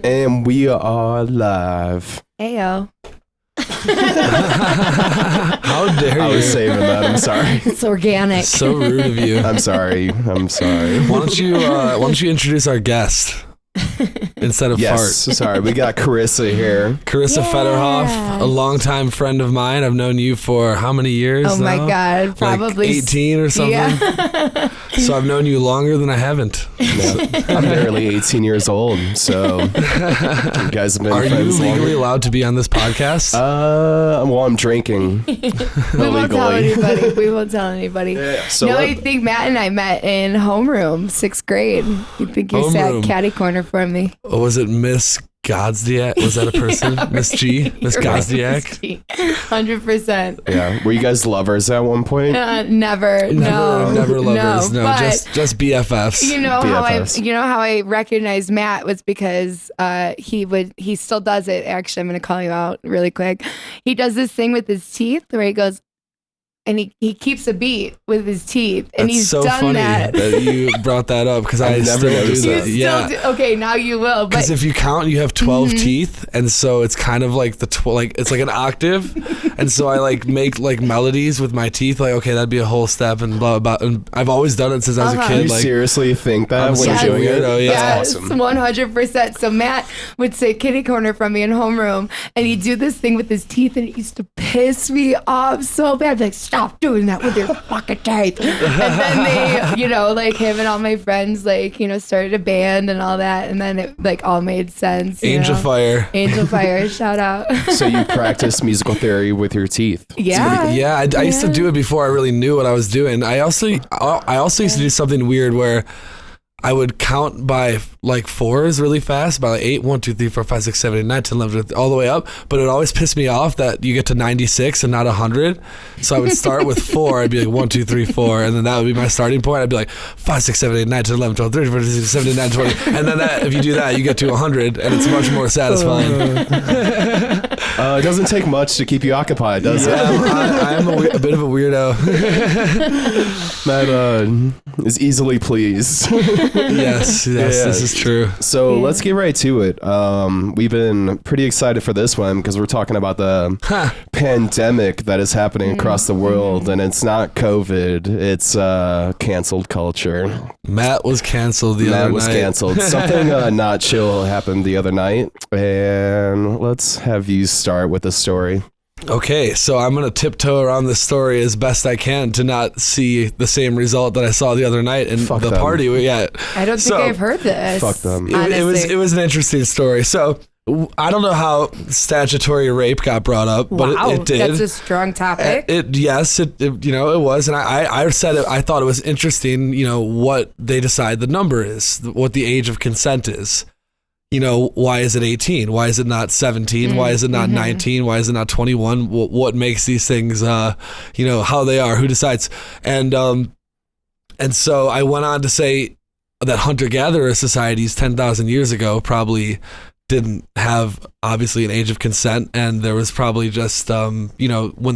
And we are live. Ayo. How dare you? I was saving that. I'm sorry. It's organic. So rude of you. I'm sorry. Why don't you introduce our guest instead of Fart? Sorry. We got Carissa here. Carissa Federhoff, a longtime friend of mine. I've known you for how many years Oh now? my God, probably like 18 or something. Yeah. So I've known you longer than I haven't. Yeah. I'm barely 18 years old, so you guys have been Are you friends legally longer. allowed to be on this podcast? Well, I'm drinking. We won't tell anybody. We won't tell anybody. Yeah, so no, I think Matt and I met in homeroom, 6th grade. You think you Homeroom. sat catty corner for me? Was it Miss Godsdiak? Was that a person? Miss G? Miss Godsdiak? 100%. yeah. Were you guys lovers at one point? Never. No. Never lovers. No, but just BFFs. You know BFFs. how I recognized Matt was because he still does it. Actually, I'm going to call you out really quick. He does this thing with his teeth where he goes, and he keeps a beat with his teeth, and That's he's so done funny that. you brought that up because I I've never still do noticed that. that. Yeah. Okay, now you will. Because But if you count, you have 12 teeth, and so it's kind of like it's like an octave, and so I like make like melodies with my teeth. Like, okay, that'd be a whole step, and blah blah. And I've always done it since I was a Uh-huh. kid. You like, seriously think that I'm when such you're a doing it? weirdo, yeah. That's yes, awesome. 100%. So Matt would say kitty corner from me in homeroom, and he'd do this thing with his teeth, and it used to piss me off so bad. I'd be like, stop doing that with your fucking teeth. And then they, like him and all my friends, started a band and all that, and then it like all made sense. Angel Fire. Angel Fire, shout out. So you practice musical theory with your teeth? Yeah. Yeah, I used to do it before I really knew what I was doing. I also used to do something weird where I would count by like fours really fast, by like 8, 1, 2, 3, 4, 5, 6, 7, 8, 9, 10, 11, all the way up. But it always pissed me off that you get to 96 and not 100. So I would start with 4. I'd be like 1, 2, 3, 4. And then that would be my starting point. I'd be like 5, 6, 7, 8, 9, 10, 11, 12, 13, 14, 15, 16, 17, 19, 20. And then if you do that, you get to 100 and it's much more satisfying. It doesn't take much to keep you occupied, does it? I'm a bit of a weirdo. Matt is easily pleased. Yes, this is true. So let's get right to it. We've been pretty excited for this one because we're talking about the pandemic that is happening across the world, and it's not COVID, it's canceled culture. Matt was canceled the other night. Matt was canceled. Something not chill happened the other night, and let's have you start with the story. Okay, so I'm going to tiptoe around this story as best I can to not see the same result that I saw the other night in Fuck the them. party. Yeah. I don't think I've heard this. Fuck them. It was an interesting story. So I don't know how statutory rape got brought up, but Wow, it did. that's a strong topic. It was, and I said it. I thought it was interesting, what they decide the number is, what the age of consent is. Why is it 18? Why is it not 17? Why is it not 19? Why is it not 21? What makes these things, how they are, who decides? And so I went on to say that hunter-gatherer societies 10,000 years ago probably didn't have obviously an age of consent, and there was probably just when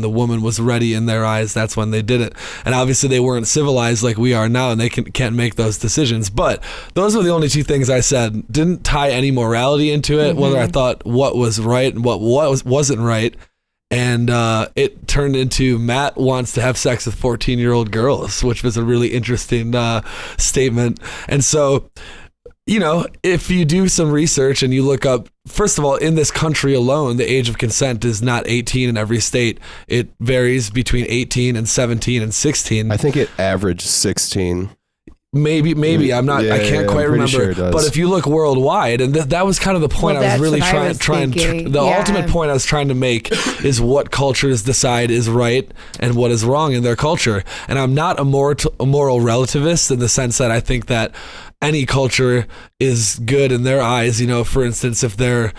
the woman was ready in their eyes, that's when they did it. And obviously they weren't civilized like we are now, and they can't make those decisions. But those were the only two things I said. Didn't tie any morality into it, whether I thought what was right and what wasn't right. And it turned into Matt wants to have sex with 14-year-old girls, which was a really interesting statement. And so if you do some research and you look up, first of all, in this country alone, the age of consent is not 18 in every state. It varies between 18 and 17 and 16. I think it averaged 16. Maybe I'm not. Yeah, I can't quite I'm pretty remember. sure it does. But if you look worldwide, and that was kind of the point I was really trying. The ultimate point I was trying to make is what cultures decide is right and what is wrong in their culture. And I'm not a moral relativist in the sense that I think that any culture is good in their eyes. For instance, if they're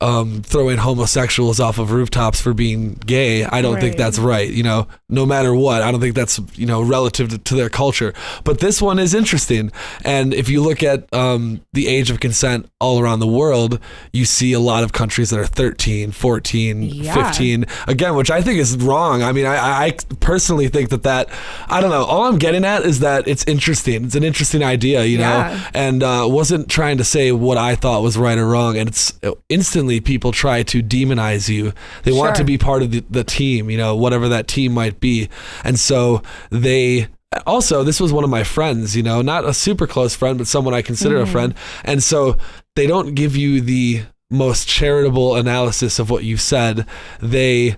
throwing homosexuals off of rooftops for being gay. I don't think that's right. You know, no matter what, I don't think that's, you know, relative to their culture. But this one is interesting. And if you look at the age of consent all around the world, you see a lot of countries that are 13, 14, 15, again, which I think is wrong. I mean, I personally think that, I don't know. All I'm getting at is that it's interesting. It's an interesting idea, you know, and wasn't trying to say what I thought was right or wrong. And it's instantly people try to demonize you. They want to be part of the team, you know, whatever that team might be. And so they also, this was one of my friends, you know, not a super close friend, but someone I consider a friend. And so they don't give you the most charitable analysis of what you said. They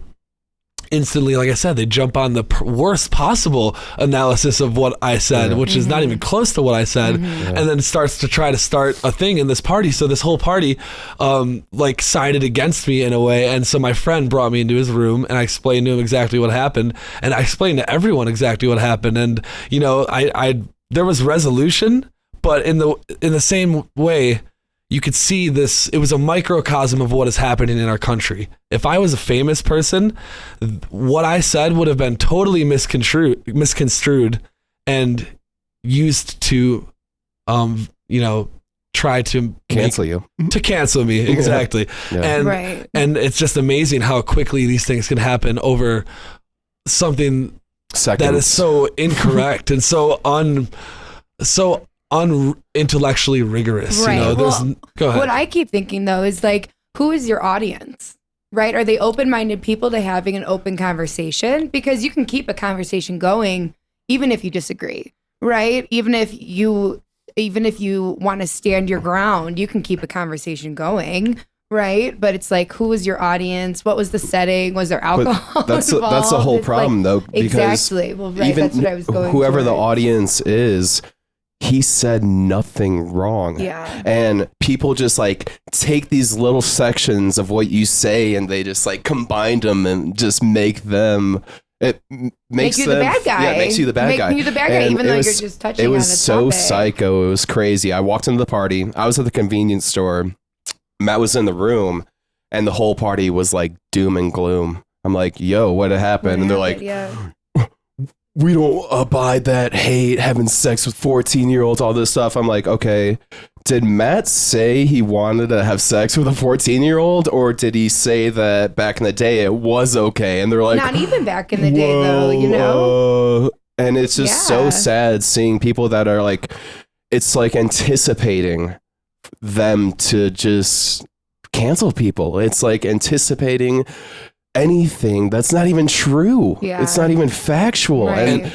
instantly, like I said, they jump on the worst possible analysis of what I said, which is not even close to what I said, and then starts to try to start a thing in this party. So this whole party like sided against me in a way. And so my friend brought me into his room and I explained to him exactly what happened, and I explained to everyone exactly what happened. And you know, I there was resolution, but in the same way, you could see this, it was a microcosm of what is happening in our country. If I was a famous person, what I said would have been totally misconstrued and used to, you know, try to cancel you. To cancel me, exactly. And it's just amazing how quickly these things can happen over something that is so incorrect and so unintellectually rigorous. You know, go ahead. What I keep thinking though is like, who is your audience, right? Are they open-minded people to having an open conversation? Because you can keep a conversation going even if you disagree, right? Even if you want to stand your ground, you can keep a conversation going, right? But it's like, who was your audience? What was the setting? Was there alcohol that's involved? That's the whole problem, though. Because exactly. Well, right. That's what I was going. Whoever the audience is, he said nothing wrong. Yeah. And people just like take these little sections of what you say and they just like combine them and just make them. It makes you them, the bad guy. Yeah, it makes you the bad guy. Make you the bad guy, even though you're just touching on a topic. It was so psycho. It was crazy. I walked into the party. I was at the convenience store. Matt was in the room, and the whole party was like doom and gloom. I'm like, yo, what happened? And they're like, we don't abide that hate, having sex with 14-year-olds, all this stuff. I'm like, okay, did Matt say he wanted to have sex with a 14-year-old, or did he say that back in the day it was okay? And they're like, not even back in the day, though, you know? And it's just so sad seeing people that are like, it's like anticipating them to just cancel people. It's like anticipating anything that's not even true. It's not even factual. Right.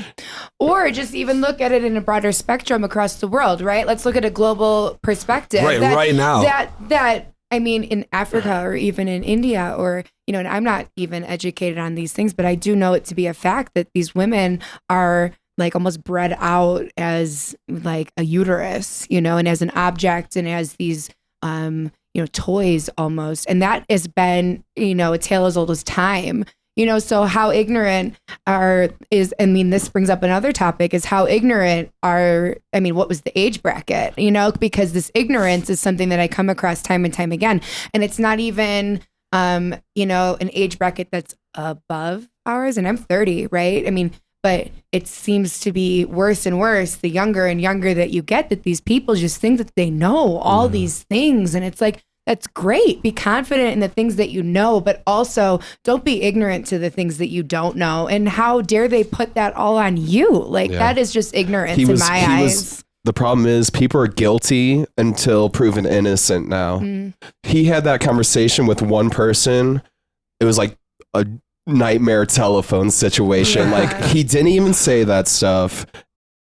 Or just even look at it in a broader spectrum across the world, right? Let's look at a global perspective. Right now. That I mean, in Africa or even in India, or, you know, and I'm not even educated on these things, but I do know it to be a fact that these women are like almost bred out as like a uterus, you know, and as an object and as these, you know, toys almost. And that has been, you know, a tale as old as time, you know, so how ignorant this brings up another topic, is how ignorant what was the age bracket, you know, because this ignorance is something that I come across time and time again. And it's not even, you know, an age bracket that's above ours, and I'm 30, right? I mean, but it seems to be worse and worse the younger and younger that you get, that these people just think that they know all these things. And it's like, that's great. Be confident in the things that you know, but also don't be ignorant to the things that you don't know. And how dare they put that all on you? Like, that is just ignorance in my eyes. The problem is people are guilty until proven innocent now. He had that conversation with one person. It was like a nightmare telephone situation. Like, he didn't even say that stuff.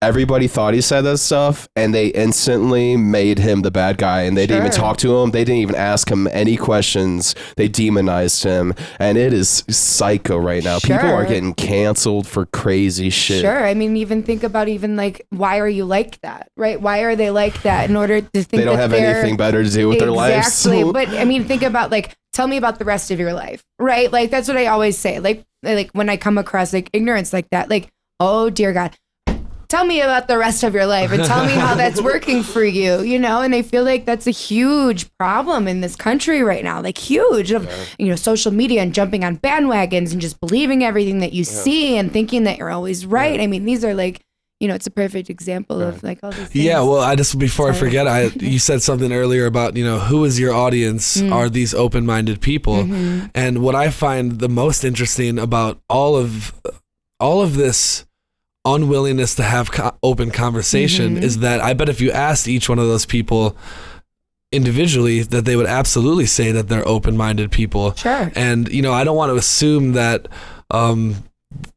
Everybody thought he said that stuff, and they instantly made him the bad guy, and they didn't even talk to him. They didn't even ask him any questions. They demonized him, and it is psycho right now. People are getting canceled for crazy shit. I mean, even think about even like, why are you like that, right? Why are they like that in order to think they don't have anything better to do with their lives? Exactly. But I mean, think about like, tell me about the rest of your life, right? Like, that's what I always say. Like when I come across like ignorance like that, like, oh dear God, tell me about the rest of your life and tell me how that's working for you, you know? And I feel like that's a huge problem in this country right now, like huge of, you know, social media and jumping on bandwagons and just believing everything that you see and thinking that you're always right. I mean, these are like, you know, it's a perfect example of like all these things. Yeah, well, I just, before I forget, you said something earlier about, you know, who is your audience? Are these open-minded people? And what I find the most interesting about all of this unwillingness to have open conversation is that I bet if you asked each one of those people individually, that they would absolutely say that they're open-minded people. Sure. And, you know, I don't want to assume that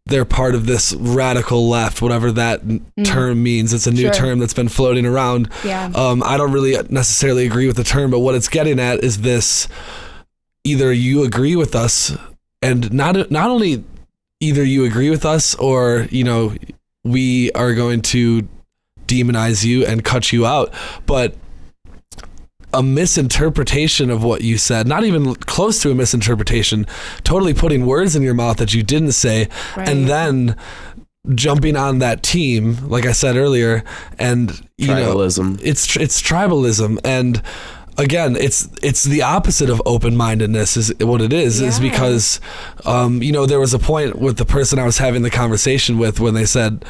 they're part of this radical left, whatever that term means. It's a new term that's been floating around. Yeah. I don't really necessarily agree with the term, but what it's getting at is this: either you agree with us, and not only either you agree with us, or, you know, we are going to demonize you and cut you out, but a misinterpretation of what you said, not even close to a misinterpretation, totally putting words in your mouth that you didn't say, and then jumping on that team, like I said earlier, and you tribalism. know, it's tribalism. And again, it's the opposite of open-mindedness is what it is because, you know, there was a point with the person I was having the conversation with when they said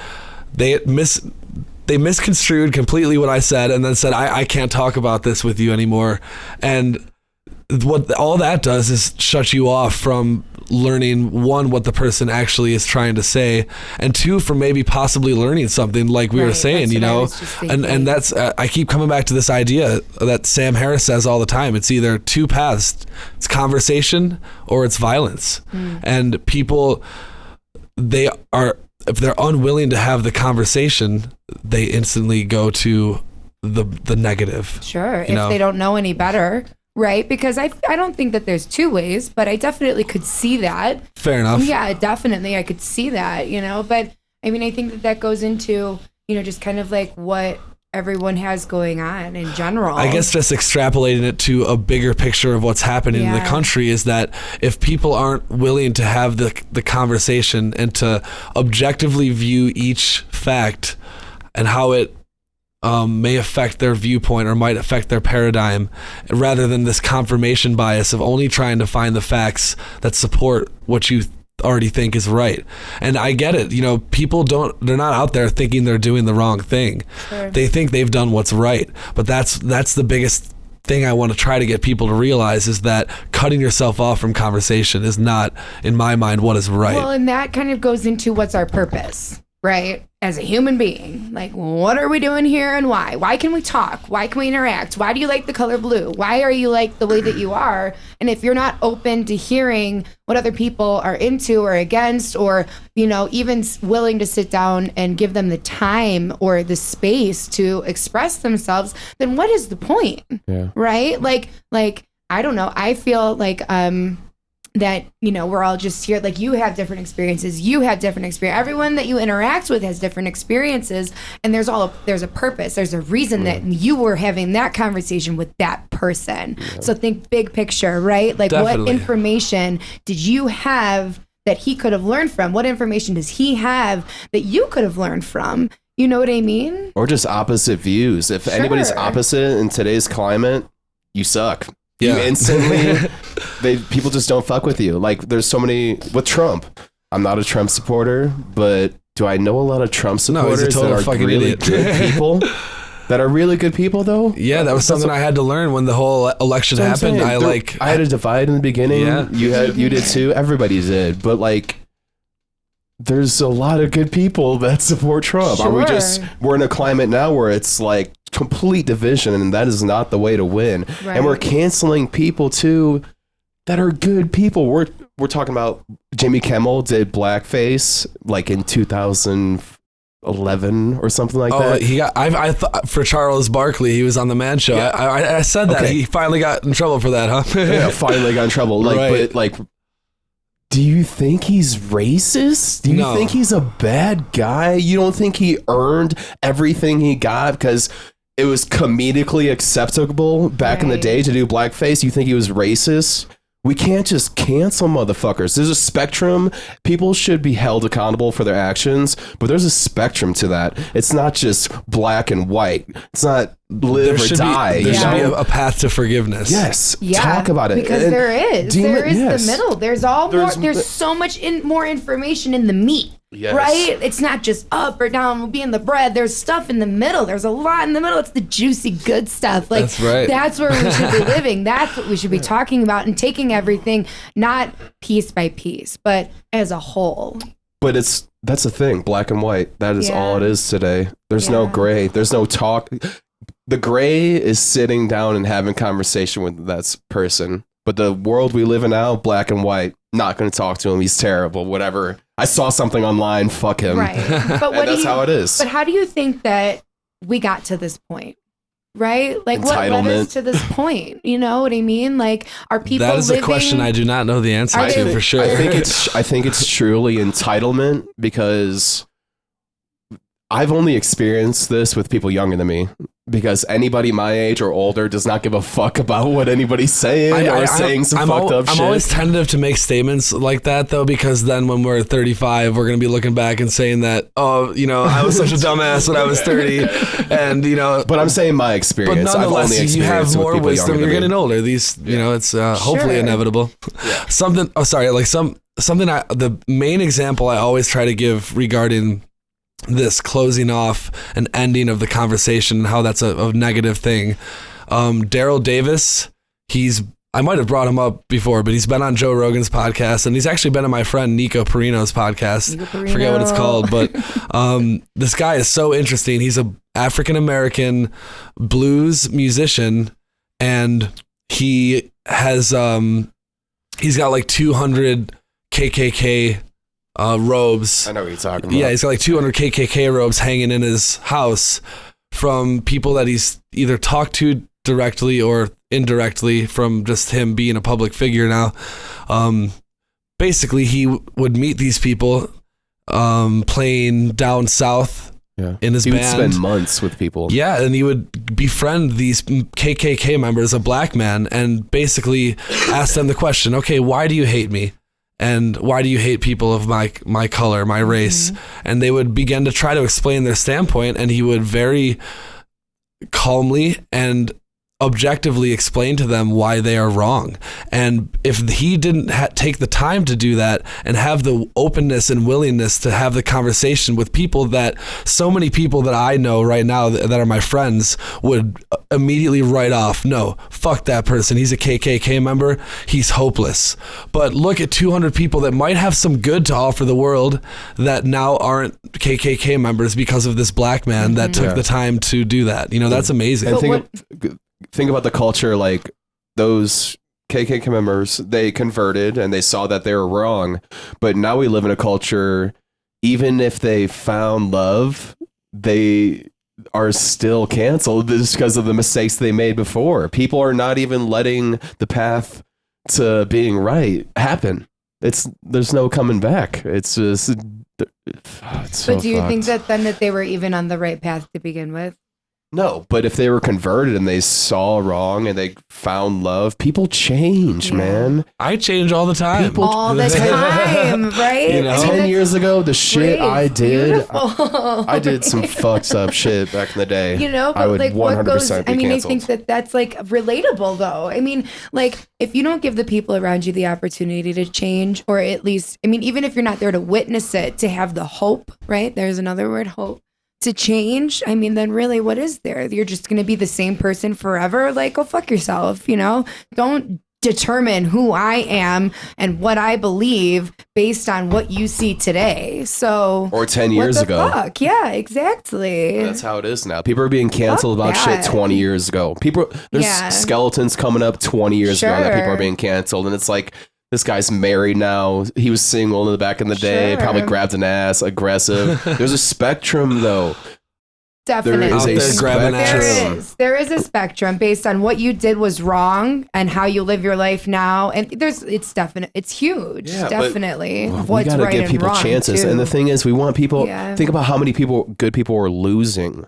they misconstrued completely what I said and then said, I can't talk about this with you anymore. And what all that does is shut you off from learning, one, what the person actually is trying to say, and two, from maybe possibly learning something, like we were saying, you know. And that's I keep coming back to this idea that Sam Harris says all the time. It's either two paths. It's conversation or it's violence. And people, if they're unwilling to have the conversation, they instantly go to the negative. Sure, if they don't know any better, right? Because I don't think that there's two ways, but I definitely could see that. Fair enough. Yeah, definitely, I could see that, you know. But I mean, I think that goes into, you know, just kind of like what everyone has going on in general. I guess just extrapolating it to a bigger picture of what's happening in the country is that if people aren't willing to have the conversation and to objectively view each fact and how it may affect their viewpoint or might affect their paradigm, rather than this confirmation bias of only trying to find the facts that support what you already think is right. And I get it, you know, they're not out there thinking they're doing the wrong thing. Sure. They think they've done what's right, but that's the biggest thing I want to try to get people to realize, is that cutting yourself off from conversation is not, in my mind, what is right. Well, and that kind of goes into what's our purpose, right? As a human being, like, what are we doing here and why? Why can we talk? Why can we interact? Why do you like the color blue? Why are you like the way that you are? And if you're not open to hearing what other people are into or against, or, you know, even willing to sit down and give them the time or the space to express themselves, then what is the point? Yeah. Right? Like, I don't know. I feel like, that, you know, we're all just here, like, you have different experiences, everyone that you interact with has different experiences, and there's a purpose, there's a reason that you were having that conversation with that person. So think big picture, right? Like, Definitely. What information did you have that he could have learned from? What information does he have that you could have learned from? You know what I mean? Or just opposite views. If anybody's opposite in today's climate, you suck. Yeah. You instantly, people just don't fuck with you. Like, there's so many with Trump. I'm not a Trump supporter, but do I know a lot of Trump supporters he's a total that are fucking really idiot. good people? That are really good people, though? Yeah, that was something I had to learn when the whole election happened. I had a divide in the beginning. Yeah. You did too. Everybody did. But, like, there's a lot of good people that support Trump. Sure. We're in a climate now where it's like complete division, and that is not the way to win. Right. And we're canceling people too that are good people. We're talking about Jimmy Kimmel did blackface like in 2011 or something like that. He got. I thought for Charles Barkley, he was on the Man Show. Yeah. I said that he finally got in trouble for that, huh? Yeah, finally got in trouble. Like, Right. but like, do you think he's racist? Do you No. think he's a bad guy? You don't think he earned everything he got because it was comedically acceptable back in the Right. day to do blackface? You think he was racist? We can't just cancel motherfuckers. There's a spectrum. People should be held accountable for their actions, but there's a spectrum to that. It's not just black and white. It's not live or die. There should be a path to forgiveness. Yes. Yeah, Talk about it. Because there is. There is the middle. There's so much more information in the meat. Yes. Right? It's not just up or down, will be in the bread. There's stuff in the middle. There's a lot in the middle. It's the juicy, good stuff. Like, that's right. That's where we should be living. That's what we should be talking about and taking everything, not piece by piece, but as a whole. But that's the thing, black and white. That is all it is today. There's no gray. There's no talk. The gray is sitting down and having conversation with that person. But the world we live in now, black and white, not going to talk to him. He's terrible, whatever. I saw something online. Fuck him. Right. But that's how it is. But how do you think that we got to this point? Right? Like, what led us to this point? You know what I mean? Like, are people That is a question I do not know the answer to for sure. I think it's truly entitlement, because I've only experienced this with people younger than me, because anybody my age or older does not give a fuck about what anybody's saying or saying some fucked up shit. I'm always tentative to make statements like that, though, because then when we're 35, we're going to be looking back and saying that, oh, you know, I was such a dumbass when I was 30. And, you know. But I'm saying my experience. But nonetheless, I've only you have more wisdom. You're getting older. These, you know, it's hopefully inevitable. Yeah. The main example I always try to give regarding this closing off and ending of the conversation and how that's a negative thing. Darrell Davis, I might have brought him up before, but he's been on Joe Rogan's podcast, and he's actually been on my friend Nico Perino's podcast. I forget what it's called, but this guy is so interesting. He's a African-American blues musician, and he has he's got like 200 KKK robes. I know what you're talking about. Yeah, he's got like 200 KKK robes hanging in his house from people that he's either talked to directly or indirectly from just him being a public figure now. Basically, he would meet these people playing down south in his band. He would spend months with people. Yeah, and he would befriend these KKK members, a black man, and basically ask them the question, okay, why do you hate me? And why do you hate people of my color, my race? And they would begin to try to explain their standpoint, and he would very calmly and objectively explain to them why they are wrong. And if he didn't take the time to do that and have the openness and willingness to have the conversation with people that so many people that I know right now that are my friends would immediately write off, no, fuck that person. He's a KKK member. He's hopeless. But look at 200 people that might have some good to offer the world that now aren't KKK members because of this black man that took the time to do that. You know, that's amazing. And think about the culture, like those KKK members, they converted and they saw that they were wrong. But now we live in a culture, even if they found love, they are still canceled just because of the mistakes they made before. People are not even letting the path to being right happen. There's no coming back. It's just, but do you think that then that they were even on the right path to begin with? No, but if they were converted and they saw wrong and they found love, people change, man. I change all the time. All the time, right? You know? 10 years ago, the shit I did, I did some fucked up shit back in the day. You know, but I would like 100% what goes, be I mean, canceled. I think that that's like relatable though. I mean, like if you don't give the people around you the opportunity to change, or at least, I mean, even if you're not there to witness it, to have the hope, right? There's another word, hope. To change, I mean, then really what is there? You're just going to be the same person forever? Like, go fuck yourself, you know? Don't determine who I am and what I believe based on what you see today. So, or 10 years ago. Fuck? Yeah, exactly. That's how it is now. People are being canceled about shit 20 years ago. There's skeletons coming up 20 years ago that people are being canceled. And it's like, this guy's married now. He was single in the back in the day. Probably grabbed an ass, aggressive. There's a spectrum, though. Definitely. There is a spectrum. There is a spectrum based on what you did was wrong and how you live your life now. And it's definite. It's huge. Yeah, definitely. We gotta give people chances. Too. And the thing is, we want people. Think about how many good people we're losing.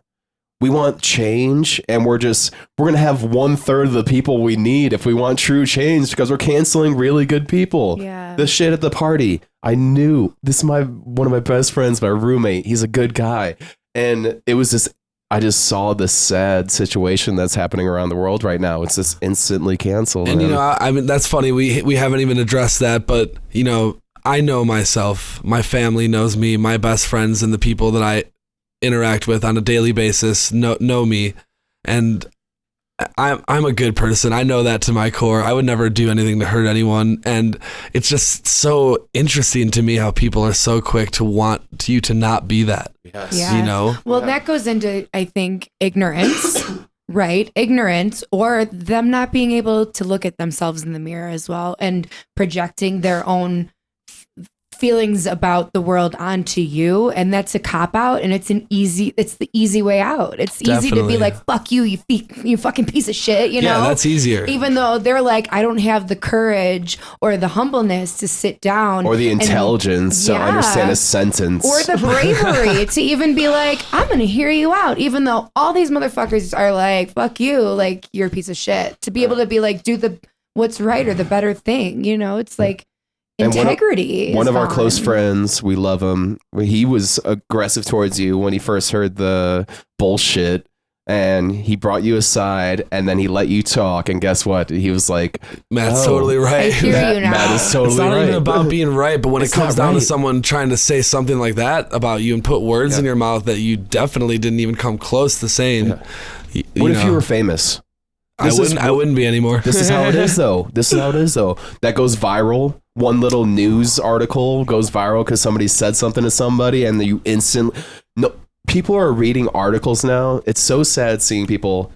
we want change, and we're gonna have 1/3 of the people we need if we want true change, because we're canceling really good people. Yeah. The shit at the party. I knew this is one of my best friends, my roommate. He's a good guy. And it was this, I just saw this sad situation that's happening around the world right now. It's just instantly canceled. And, I mean, that's funny. We haven't even addressed that, but, I know myself. My family knows me. My best friends and the people that I interact with on a daily basis know me, and I'm a good person. I know that to my core. I would never do anything to hurt anyone, and it's just so interesting to me how people are so quick to want you to not be that. Yes. Yeah. Well, that goes into, I think, ignorance. Right? Ignorance, or them not being able to look at themselves in the mirror as well, and projecting their own feelings about the world onto you, and that's a cop out, and it's the easy way out. It's easy to be like, fuck you, you fucking piece of shit, you know? Yeah, that's easier. Even though they're like, I don't have the courage or the humbleness to sit down, or the intelligence to understand a sentence, or the bravery to even be like, I'm gonna hear you out, even though all these motherfuckers are like, fuck you, like, you're a piece of shit. To be able to be like, do what's right or the better thing, it's like, integrity. One of our close friends, we love him. He was aggressive towards you when he first heard the bullshit, and he brought you aside, and then he let you talk. And guess what? He was like, Matt's totally right. I hear you now. Matt is totally It's not right. even about being right, but when it comes down to right. someone trying to say something like that about you and put words in your mouth that you definitely didn't even come close to saying. Yeah. What if you were famous? I wouldn't be anymore. This is how it is, though. That goes viral. One little news article goes viral because somebody said something to somebody, and you people are reading articles now. It's so sad seeing people.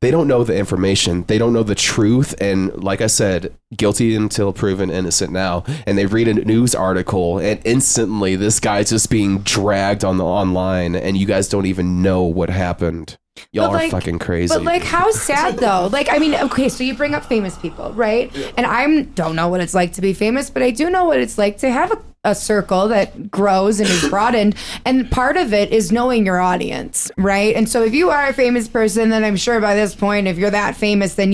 They don't know the information. They don't know the truth. And like I said, guilty until proven innocent now. And they read a news article, and instantly this guy's just being dragged on the online, and you guys don't even know what happened. Y'all are fucking crazy. But like, how sad though? Like, I mean, okay, so you bring up famous people, right? And I don't know what it's like to be famous, but I do know what it's like to have a circle that grows and is broadened. And part of it is knowing your audience, right? And so if you are a famous person, then I'm sure by this point, if you're that famous, then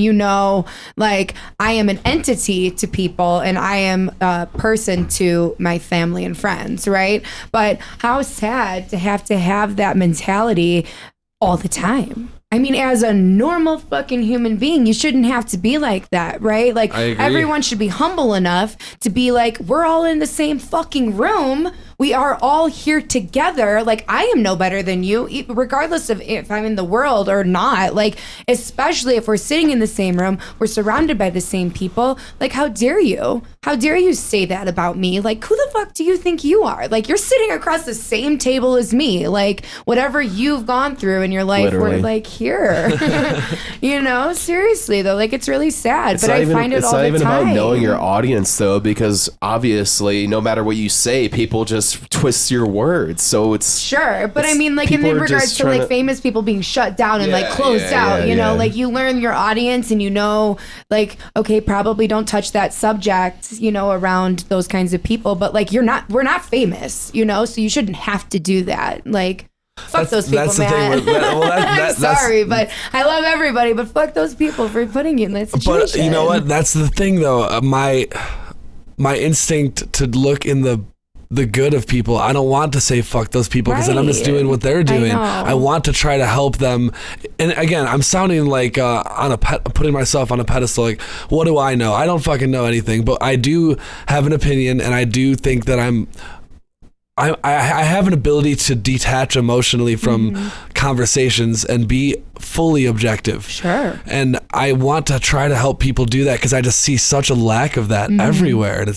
like, I am an entity to people, and I am a person to my family and friends, right? But how sad to have that mentality all the time. I mean, as a normal fucking human being, you shouldn't have to be like that, right? Like, everyone should be humble enough to be like, we're all in the same fucking room. We are all here together. Like, I am no better than you, regardless of if I'm in the world or not. Like, especially if we're sitting in the same room, we're surrounded by the same people. Like, how dare you? How dare you say that about me? Like, who the fuck do you think you are? Like, you're sitting across the same table as me. Like, whatever you've gone through in your life, Literally. we're like here. Seriously though, like, it's really sad. But I find it all the time. It's not even about knowing your audience, though, because obviously, no matter what you say, people just twist your words. So it's sure, but I mean, like, in regards to like famous people being shut down and like closed out, like, you learn your audience, and like, okay, probably don't touch that subject, around those kinds of people. But like, we're not famous, so you shouldn't have to do that. Like, fuck those people, that's man. The thing I'm sorry, but I love everybody, but fuck those people for putting you in that situation. But you know what? That's the thing, though. My instinct to look in the good of people. I don't want to say fuck those people, because then I'm just doing what they're doing. I want to try to help them. And again, I'm sounding like putting myself on a pedestal. Like, what do I know? I don't fucking know anything, but I do have an opinion, and I do think that I have an ability to detach emotionally from conversations and be fully objective. Sure. And I want to try to help people do that, because I just see such a lack of that everywhere. And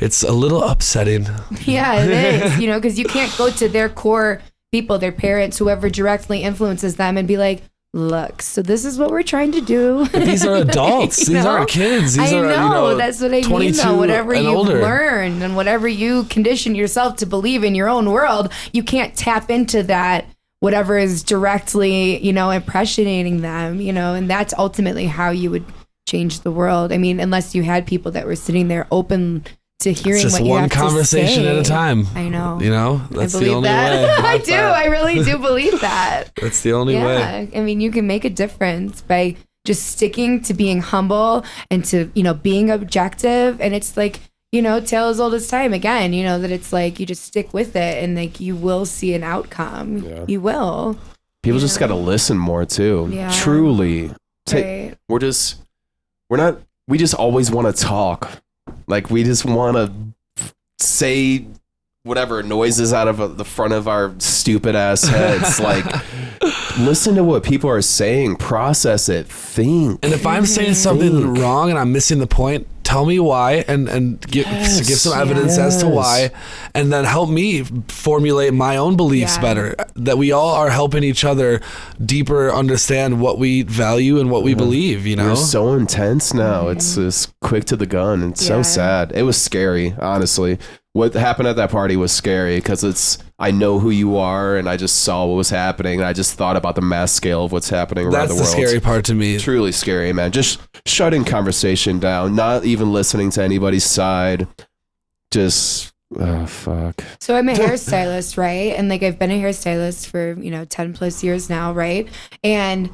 it's a little upsetting. Yeah, it is, because you can't go to their core people, their parents, whoever directly influences them, and be like, look, so this is what we're trying to do. But these are adults. These aren't kids. These are, that's what I mean, though. Whatever you've learned and whatever you condition yourself to believe in your own world, you can't tap into that, whatever is directly, impressionating them, and that's ultimately how you would change the world. I mean, unless you had people that were sitting there open to hearing It's just what you one have conversation to say. at a time. I know. You know, that's I the believe only that. way. I do. I really do believe that. That's the only way. I mean, you can make a difference by just sticking to being humble and to, being objective. And it's like, tale as old as time again, that it's like you just stick with it and like you will see an outcome. Yeah. You will. People just got to listen more too. Yeah. Truly. Right. We just always want to talk. Like we just want to say whatever noises out of the front of our stupid ass heads. Like, listen to what people are saying, process it, think. And if I'm saying something wrong and I'm missing the point, tell me why and give some evidence as to why, and then help me formulate my own beliefs better. That we all are helping each other deeper understand what we value and what we believe, We're so intense now. It's just quick to the gun. It's so sad. It was scary, honestly. What happened at that party was scary because I know who you are and I just saw what was happening and I just thought about the mass scale of what's happening around the world. That's the scary part to me. Truly scary, man. Just shutting conversation down, not even listening to anybody's side. Just, oh, fuck. So I'm a hairstylist, right? And like I've been a hairstylist for, 10 plus years now, right? And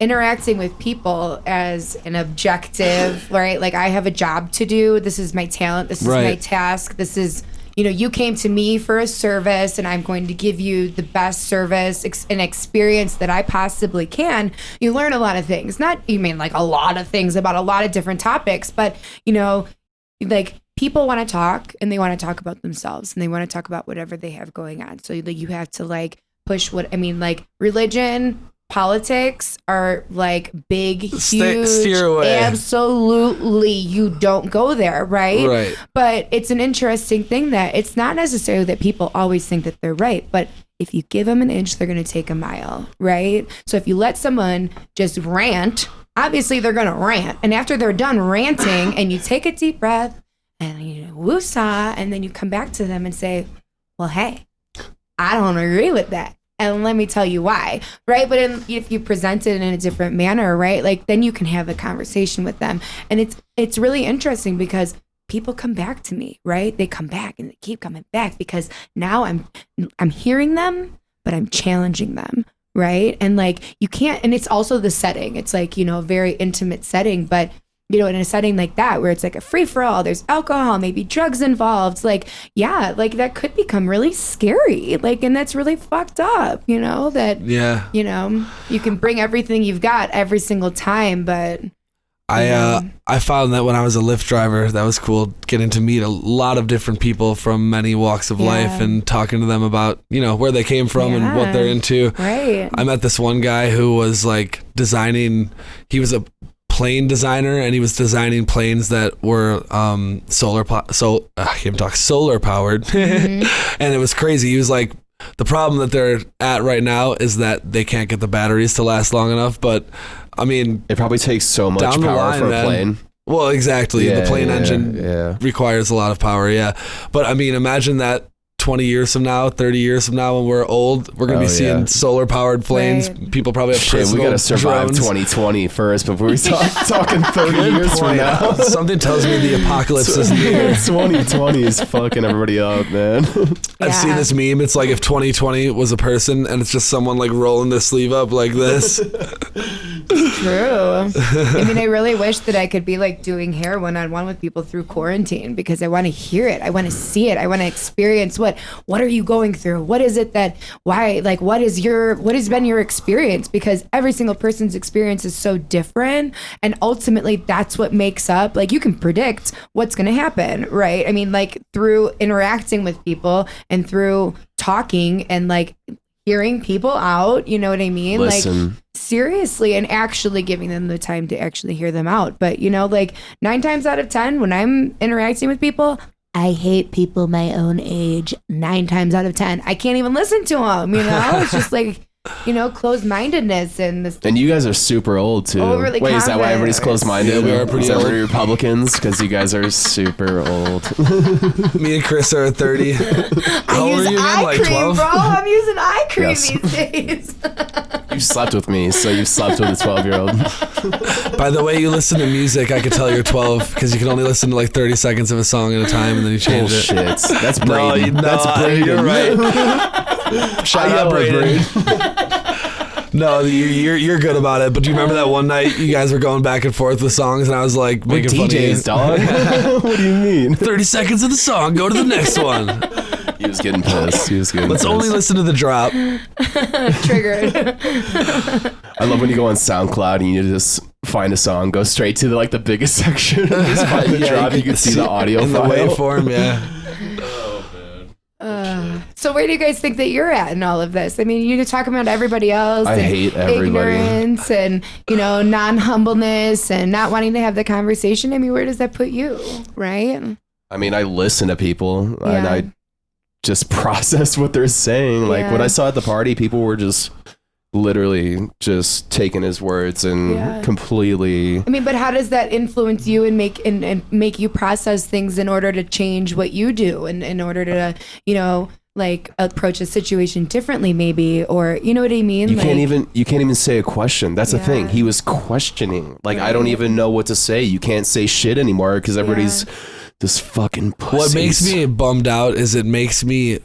interacting with people as an objective, right? Like I have a job to do. This is my talent. This is my task. This is, you came to me for a service and I'm going to give you the best service and experience that I possibly can. You learn a lot of things, like a lot of things about a lot of different topics, but like people want to talk and they want to talk about themselves and they want to talk about whatever they have going on. So like you have to like push religion, politics are like big, huge. Steer away. Absolutely, you don't go there, right? Right. But it's an interesting thing that it's not necessarily that people always think that they're right, but if you give them an inch, they're going to take a mile, right? So if you let someone just rant, obviously they're going to rant. And after they're done ranting and you take a deep breath and you woosah, and then you come back to them and say, well, hey, I don't agree with that. And let me tell you why, right? But if you present it in a different manner, right? Like then you can have a conversation with them. And it's really interesting because people come back to me, right? They come back and they keep coming back because now I'm hearing them, but I'm challenging them, right? And like you can't, and it's also the setting. It's like, a very intimate setting, but in a setting like that where it's like a free for all, there's alcohol, maybe drugs involved, like that could become really scary, like, and that's really fucked up, you can bring everything you've got every single time, but I found that when I was a Lyft driver, that was cool, getting to meet a lot of different people from many walks of life and talking to them about, where they came from and what they're into. Right. I met this one guy who was like designing, he was a plane designer and he was designing planes that were solar powered. Mm-hmm. And it was crazy. He was like, the problem that they're at right now is that they can't get the batteries to last long enough, but I mean, it probably takes so much power for a plane. Well, exactly. The plane engine requires a lot of power. Yeah. But I mean, imagine that 20 years from now, 30 years from now, when we're old, we're going to be seeing solar powered planes. Right. People probably have personal we got to survive drones. 2020 first before we talking 30 years from now. Something tells me the apocalypse is near. 2020 is fucking everybody up, man. I've seen this meme. It's like if 2020 was a person and it's just someone like rolling their sleeve up like this. True. I mean, I really wish that I could be like doing hair one-on-one with people through quarantine because I want to hear it. I want to see it. I want to experience what are you going through? What is it that, why, like, what has been your experience? Because every single person's experience is so different. And ultimately that's what makes up, like, you can predict what's going to happen, right? I mean, like through interacting with people and through talking and like hearing people out, you know what I mean? Listen. Like seriously, and actually giving them the time to actually hear them out. But like 9 times out of 10, when I'm interacting with people, I hate people my own age 9 times out of 10. I can't even listen to them, It's just like, closed-mindedness and this. And you guys are super old too. Overly Wait, is that why everybody's closed-minded? Yeah, we are pretty old. Is that Republicans? Because you guys are super old. Me and Chris are 30. How old are you again? Eye Like cream, 12? bro. I'm using eye cream these days. You slept with me, so you slept with a 12-year-old. By the way you listen to music, I could tell you're 12 because you can only listen to like 30 seconds of a song at a time and then you change it. Bullshit. That's Braden. That's Braden. You're right. Shout out Braden. No, you're good about it. But do you remember that one night you guys were going back and forth with songs and I was like making fun of you? Dog. What do you mean? 30 seconds of the song, go to the next one. He was getting pissed. Let's only listen to the drop. Triggered. I love when you go on SoundCloud and you just find a song, go straight to the biggest section, and just find the drop. You can see the audio in file. The waveform. Yeah. So where do you guys think that you're at in all of this? I mean, you're talking about everybody else. I hate everybody. Ignorance and, non-humbleness and not wanting to have the conversation. I mean, where does that put you, right? I mean, I listen to people and I just process what they're saying. Like what I saw at the party, people were just literally just taking his words and completely. I mean, but how does that influence you and make you process things in order to change what you do and in order to, approach a situation differently, maybe, or you know what I mean? You can't even say a question. That's the thing. He was questioning. I don't even know what to say. You can't say shit anymore because everybody's just fucking pussies. What makes me bummed out is it makes me,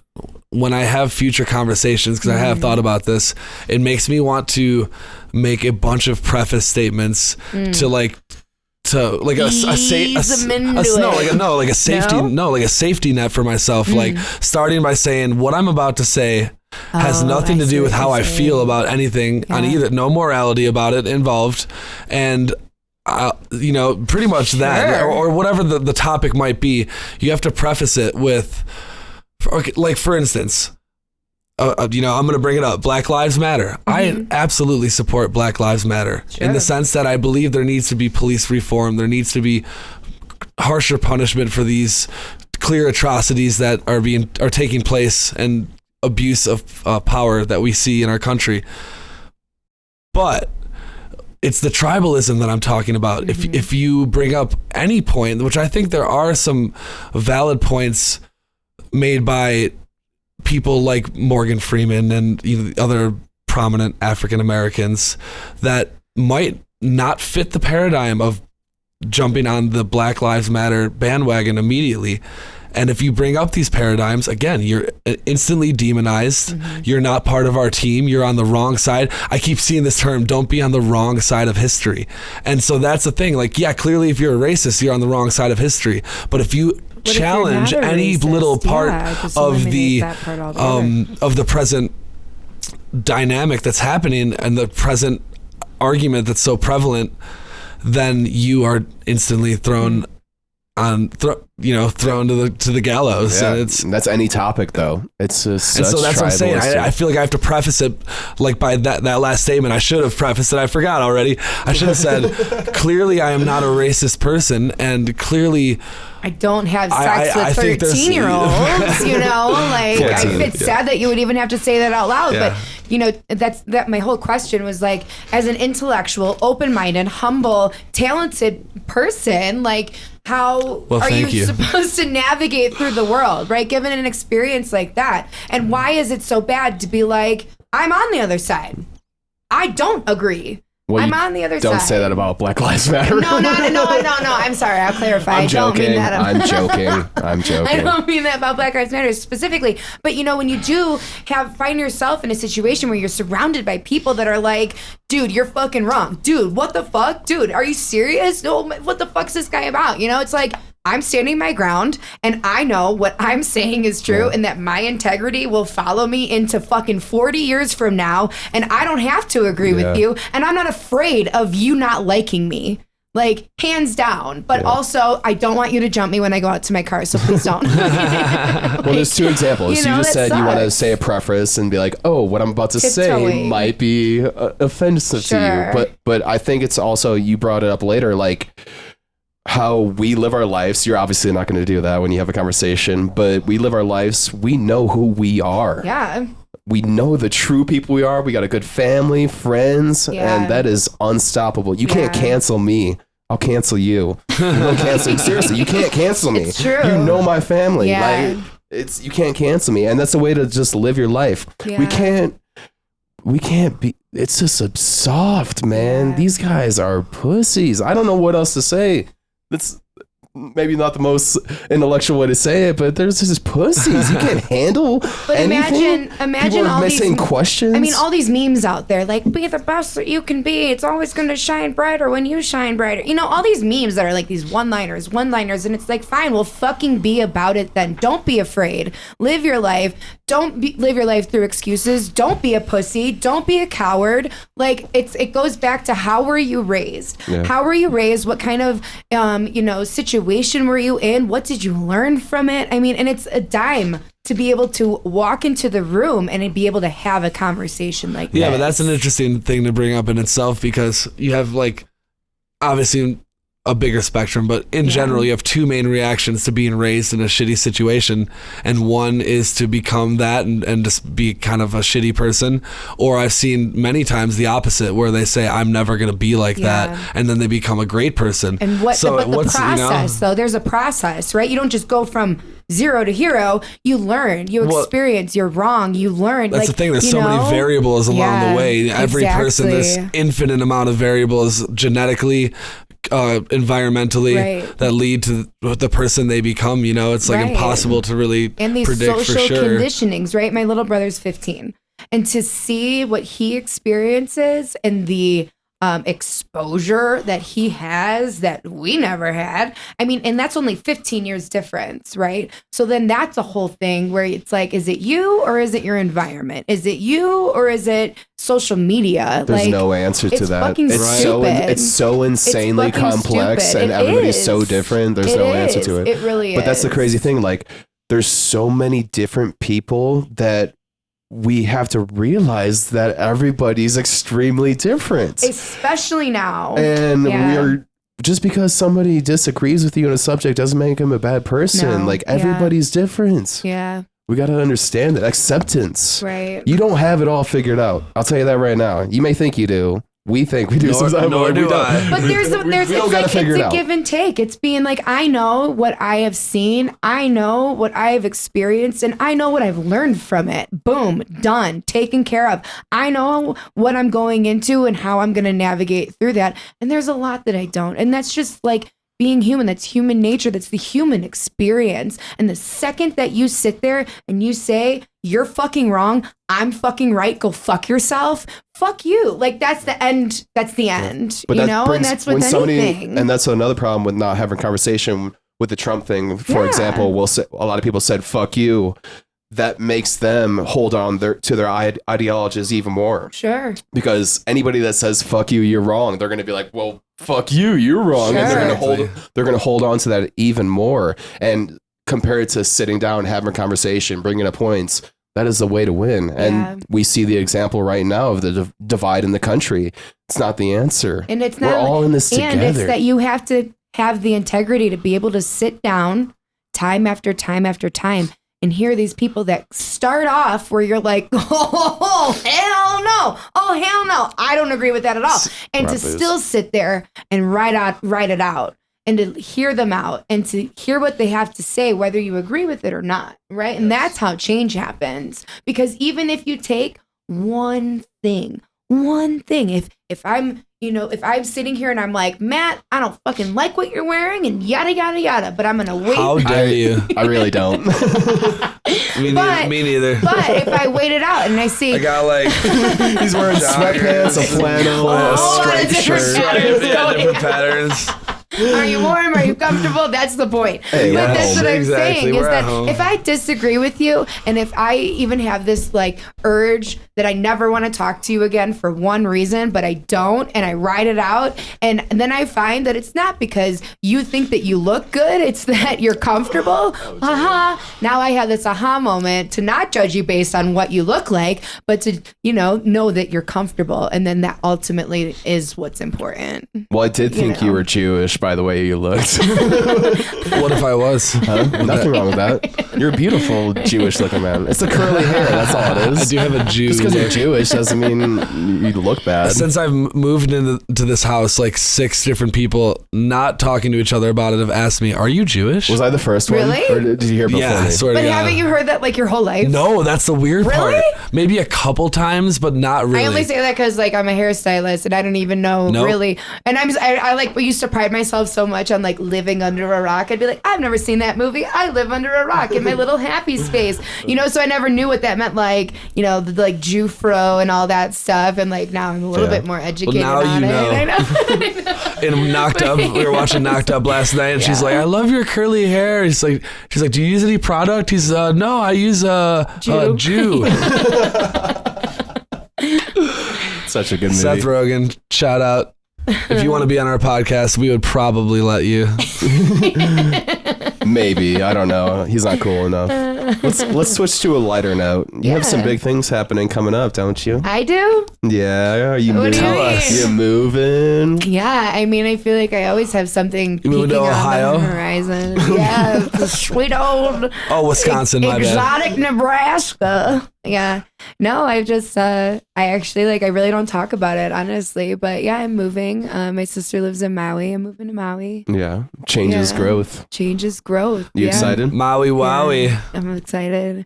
when I have future conversations, because I have thought about this, it makes me want to make a bunch of preface statements to a safety net for myself. Like starting by saying what I'm about to say has nothing to do with how I feel about anything on either, no morality about it involved. And pretty much that, or whatever the topic might be, you have to preface it with, for instance, I'm going to bring it up. Black Lives Matter. I absolutely support Black Lives Matter in the sense that I believe there needs to be police reform. There needs to be harsher punishment for these clear atrocities that are taking place and abuse of power that we see in our country. But it's the tribalism that I'm talking about. If you bring up any point, which I think there are some valid points made by people like Morgan Freeman and other prominent African Americans that might not fit the paradigm of jumping on the Black Lives Matter bandwagon immediately. And if you bring up these paradigms, again, you're instantly demonized. You're not part of our team. You're on the wrong side. I keep seeing this term, don't be on the wrong side of history. And so that's the thing. Clearly if you're a racist, you're on the wrong side of history. But if you challenge any little part of the present dynamic that's happening and the present argument that's so prevalent, then you are instantly thrown to the gallows. Yeah, and that's any topic though. It's just and so that's what I'm saying. I feel like I have to preface it by that last statement. I should have prefaced it. I forgot already. I should have said, clearly I am not a racist person, and clearly I don't have sex with 13-year-olds, it's sad that you would even have to say that out loud, but that's my whole question was as an intellectual, open-minded, humble, talented person, how are you supposed to navigate through the world, right? Given an experience like that. And why is it so bad to be I'm on the other side. I don't agree. Well, I'm on the other side. Don't say that about Black Lives Matter. No. I'm sorry. I'll clarify. I'm joking. I'm joking. I don't mean that about Black Lives Matter specifically. But when you do find yourself in a situation where you're surrounded by people that are dude, you're fucking wrong. Dude, what the fuck? Dude, are you serious? No, what the fuck's this guy about? It's I'm standing my ground and I know what I'm saying is true and that my integrity will follow me into fucking 40 years from now, and I don't have to agree with you, and I'm not afraid of you not liking me. Hands down. But also, I don't want you to jump me when I go out to my car, so please don't. Well, there's two examples. You just said you want to say a preface and be oh, what I'm about to say might be offensive to you. But I think it's also, you brought it up later, how we live our lives. You're obviously not going to do that when you have a conversation, but we live our lives. We know who we are. Yeah. We know the true people we are. We got a good family, friends, and that is unstoppable. You can't cancel me. I'll cancel you. You cancel. Seriously, you can't cancel me. It's true. You know my family. Yeah. You can't cancel me, and that's a way to just live your life. Yeah. We can't be it's just a soft, man. Yeah. These guys are pussies. I don't know what else to say. That's maybe not the most intellectual way to say it, but there's just pussies. You can't handle But anything. imagine People are all missing these questions. I mean, all these memes out there, like, be the best that you can be. It's always going to shine brighter when you shine brighter. You know, all these memes that are like these one-liners, and it's like, fine, well, fucking be about it then. Don't be afraid. Live your life. Live your life through excuses. Don't be a pussy. Don't be a coward. Like, it goes back to how were you raised? Yeah. How were you raised? What kind of, situation were you in? What did you learn from it? I mean, and it's a dime to be able to walk into the room and be able to have a conversation like that. Yeah, but that's an interesting thing to bring up in itself, because you have, like, obviously a bigger spectrum, but in general, you have two main reactions to being raised in a shitty situation. And one is to become that and just be kind of a shitty person. Or I've seen many times the opposite, where they say, I'm never going to be like that. And then they become a great person. And the process, though, there's a process, right? You don't just go from 0 to hero. You learn, you experience, you're wrong, you learn. That's the thing. There's so many variables along the way. Every person, there's infinite amount of variables genetically, environmentally, that lead to the person they become. You know, it's like impossible to really and these predict social for sure. conditionings, right? My little brother's 15, and to see what he experiences and the exposure that he has that we never had. I mean, and that's only 15 years difference, right? So then that's a whole thing where it's like, is it you or is it your environment? Is it you or is it social media? There's like, no answer to that. Fucking stupid. It's so insanely complex, stupid. and everybody's so different. There's no answer to it. It really is. But that's the crazy thing. Like, there's so many different people that we have to realize that everybody's extremely different. Especially now. And we are, just because somebody disagrees with you on a subject doesn't make them a bad person. No. Like, everybody's different. Yeah. We got to understand that. Acceptance. Right. You don't have it all figured out. I'll tell you that right now. You may think you do. We think we do. Nor do I. But there's it's a give and take. It's being like, I know what I have seen, I know what I have experienced, and I know what I've learned from it. Boom, done, taken care of. I know what I'm going into and how I'm going to navigate through that. And there's a lot that I don't. And that's just like being human. That's human nature. That's the human experience. And the second that you sit there and you say, you're fucking wrong, I'm fucking right, go fuck yourself, fuck you. Like, that's the end. That's the end. But you know? And that's with anything. And that's another problem with not having conversation with the Trump thing. For example, a lot of people said, fuck you. That makes them hold on to their ideologies even more. Sure. Because anybody that says, fuck you, you're wrong, they're going to be like, well, fuck you, you're wrong. Sure. And they're going to hold on to that even more. And compared to sitting down, having a conversation, bringing up points, that is the way to win. And we see the example right now of the divide in the country. It's not the answer. And it's not. We're all in this together. And it's that you have to have the integrity to be able to sit down time after time after time and hear these people that start off where you're like, oh, hell no. Oh, hell no. I don't agree with that at all. And to still sit there and write it out. And to hear them out and to hear what they have to say, whether you agree with it or not, right? And that's how change happens. Because even if you take one thing, if I'm sitting here and I'm like, Matt, I don't fucking like what you're wearing and yada, yada, yada, but I'm going to wait. How dare you? I really don't. Me neither. But if I wait it out and I see. I got like. He's wearing sweatpants, a flannel, a striped shirt. Different patterns. Are you warm? Are you comfortable? That's the point. Hey, but that's what I'm exactly. saying is We're at that home. if I disagree with you and if I even have this like urge that I never want to talk to you again for one reason, but I don't, and I write it out, and then I find that it's not because you think that you look good, it's that you're comfortable. Now I have this aha moment to not judge you based on what you look like, but to, know that you're comfortable. And then that ultimately is what's important. Well, I did think you were Jewish by by the way you looked. What if I was? Huh? Nothing wrong with that. You're a beautiful Jewish-looking man. It's the curly hair. That's all it is. I do have a Jew. Just because you're Jewish doesn't mean you look bad. Since I've moved into this house, like 6 different people not talking to each other about it have asked me, "Are you Jewish?" Was I the first one? Really? Or did you hear before Yeah, me? sort of. But haven't you heard that like your whole life? No, that's the weird part. Really? Maybe a couple times, but not really. I only say that because like I'm a hairstylist and I don't even know Nope. really. And I like we used to pride myself so much on like living under a rock. I'd be like, I've never seen that movie. I live under a rock in my little happy space, you know. So I never knew what that meant, like the like Jewfro and all that stuff. And like now I'm a little bit more educated now on you it. know. I know. And Knocked Up, we were watching Knocked Up last night, and she's like, "I love your curly hair." She's like, "Do you use any product?" He's, "No, I use Jew." Such a good movie. Seth Rogen, shout out. If you want to be on our podcast, we would probably let you. Maybe, I don't know. He's not cool enough. Let's switch to a lighter note. You have some big things happening coming up, don't you? I do. Yeah, are you What moving? do you mean? You're moving. Yeah, I mean, I feel like I always have something You moved to peeking Ohio? on the horizon. Yeah, the sweet old Wisconsin, my bad. exotic Nebraska. Yeah, no, I just I actually I really don't talk about it honestly, but yeah, I'm moving. My sister lives in Maui. I'm moving to Maui. Yeah, changes growth. Changes growth. You excited? Maui Wowie. Yeah, I'm excited.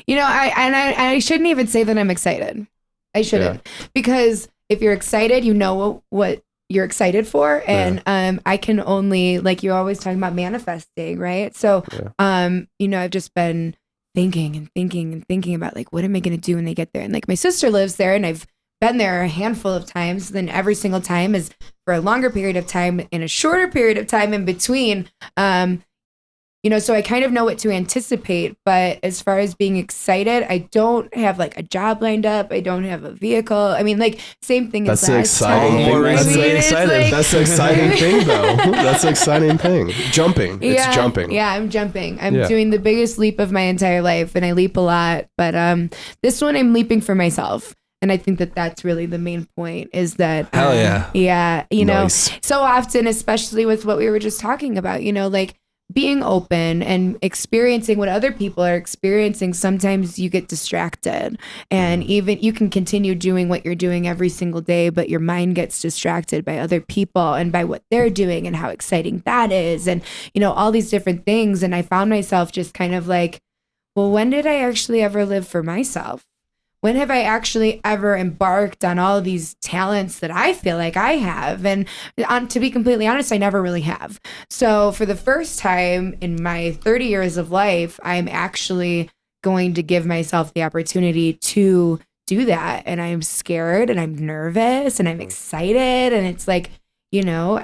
You know, I shouldn't even say that I'm excited. I shouldn't, because if you're excited, you know what you're excited for, and I can only, like, you're always talking about manifesting, right? So you know, I've just been thinking about like, what am I going to do when they get there? And like, my sister lives there, and I've been there a handful of times. Then every single time is for a longer period of time and a shorter period of time in between. You know, so I kind of know what to anticipate, but as far as being excited, I don't have like a job lined up. I don't have a vehicle. I mean, like, same thing as last time. That's the More exciting thing. excited. That's the exciting thing, though. That's the exciting thing. Jumping. It's jumping. Yeah, I'm jumping. I'm doing the biggest leap of my entire life, and I leap a lot. But this one, I'm leaping for myself. And I think that that's really the main point, is that, Hell yeah. Yeah, you know, Nice. so often, especially with what we were just talking about, you know, like, being open and experiencing what other people are experiencing, sometimes you get distracted, and even you can continue doing what you're doing every single day, but your mind gets distracted by other people and by what they're doing and how exciting that is, and, you know, all these different things. And I found myself just kind of like, well, when did I actually ever live for myself? When have I actually ever embarked on all of these talents that I feel like I have? And to be completely honest, I never really have. So for the first time in my 30 years of life, I'm actually going to give myself the opportunity to do that. And I'm scared, and I'm nervous, and I'm excited. And it's like, you know,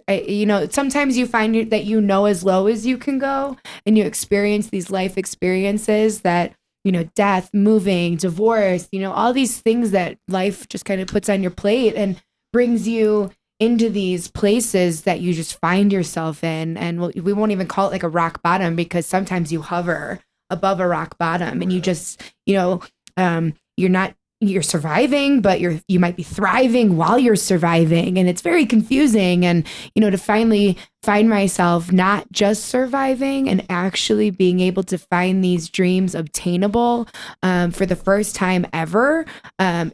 you know, sometimes you find that you know as low as you can go, and you experience these life experiences that, you know, death, moving, divorce, you know, all these things that life just kind of puts on your plate and brings you into these places that you just find yourself in. And we won't even call it like a rock bottom, because sometimes you hover above a rock bottom, and you just, you know, you're surviving, but you might be thriving while you're surviving. And it's very confusing. And, you know, to finally find myself not just surviving and actually being able to find these dreams obtainable for the first time ever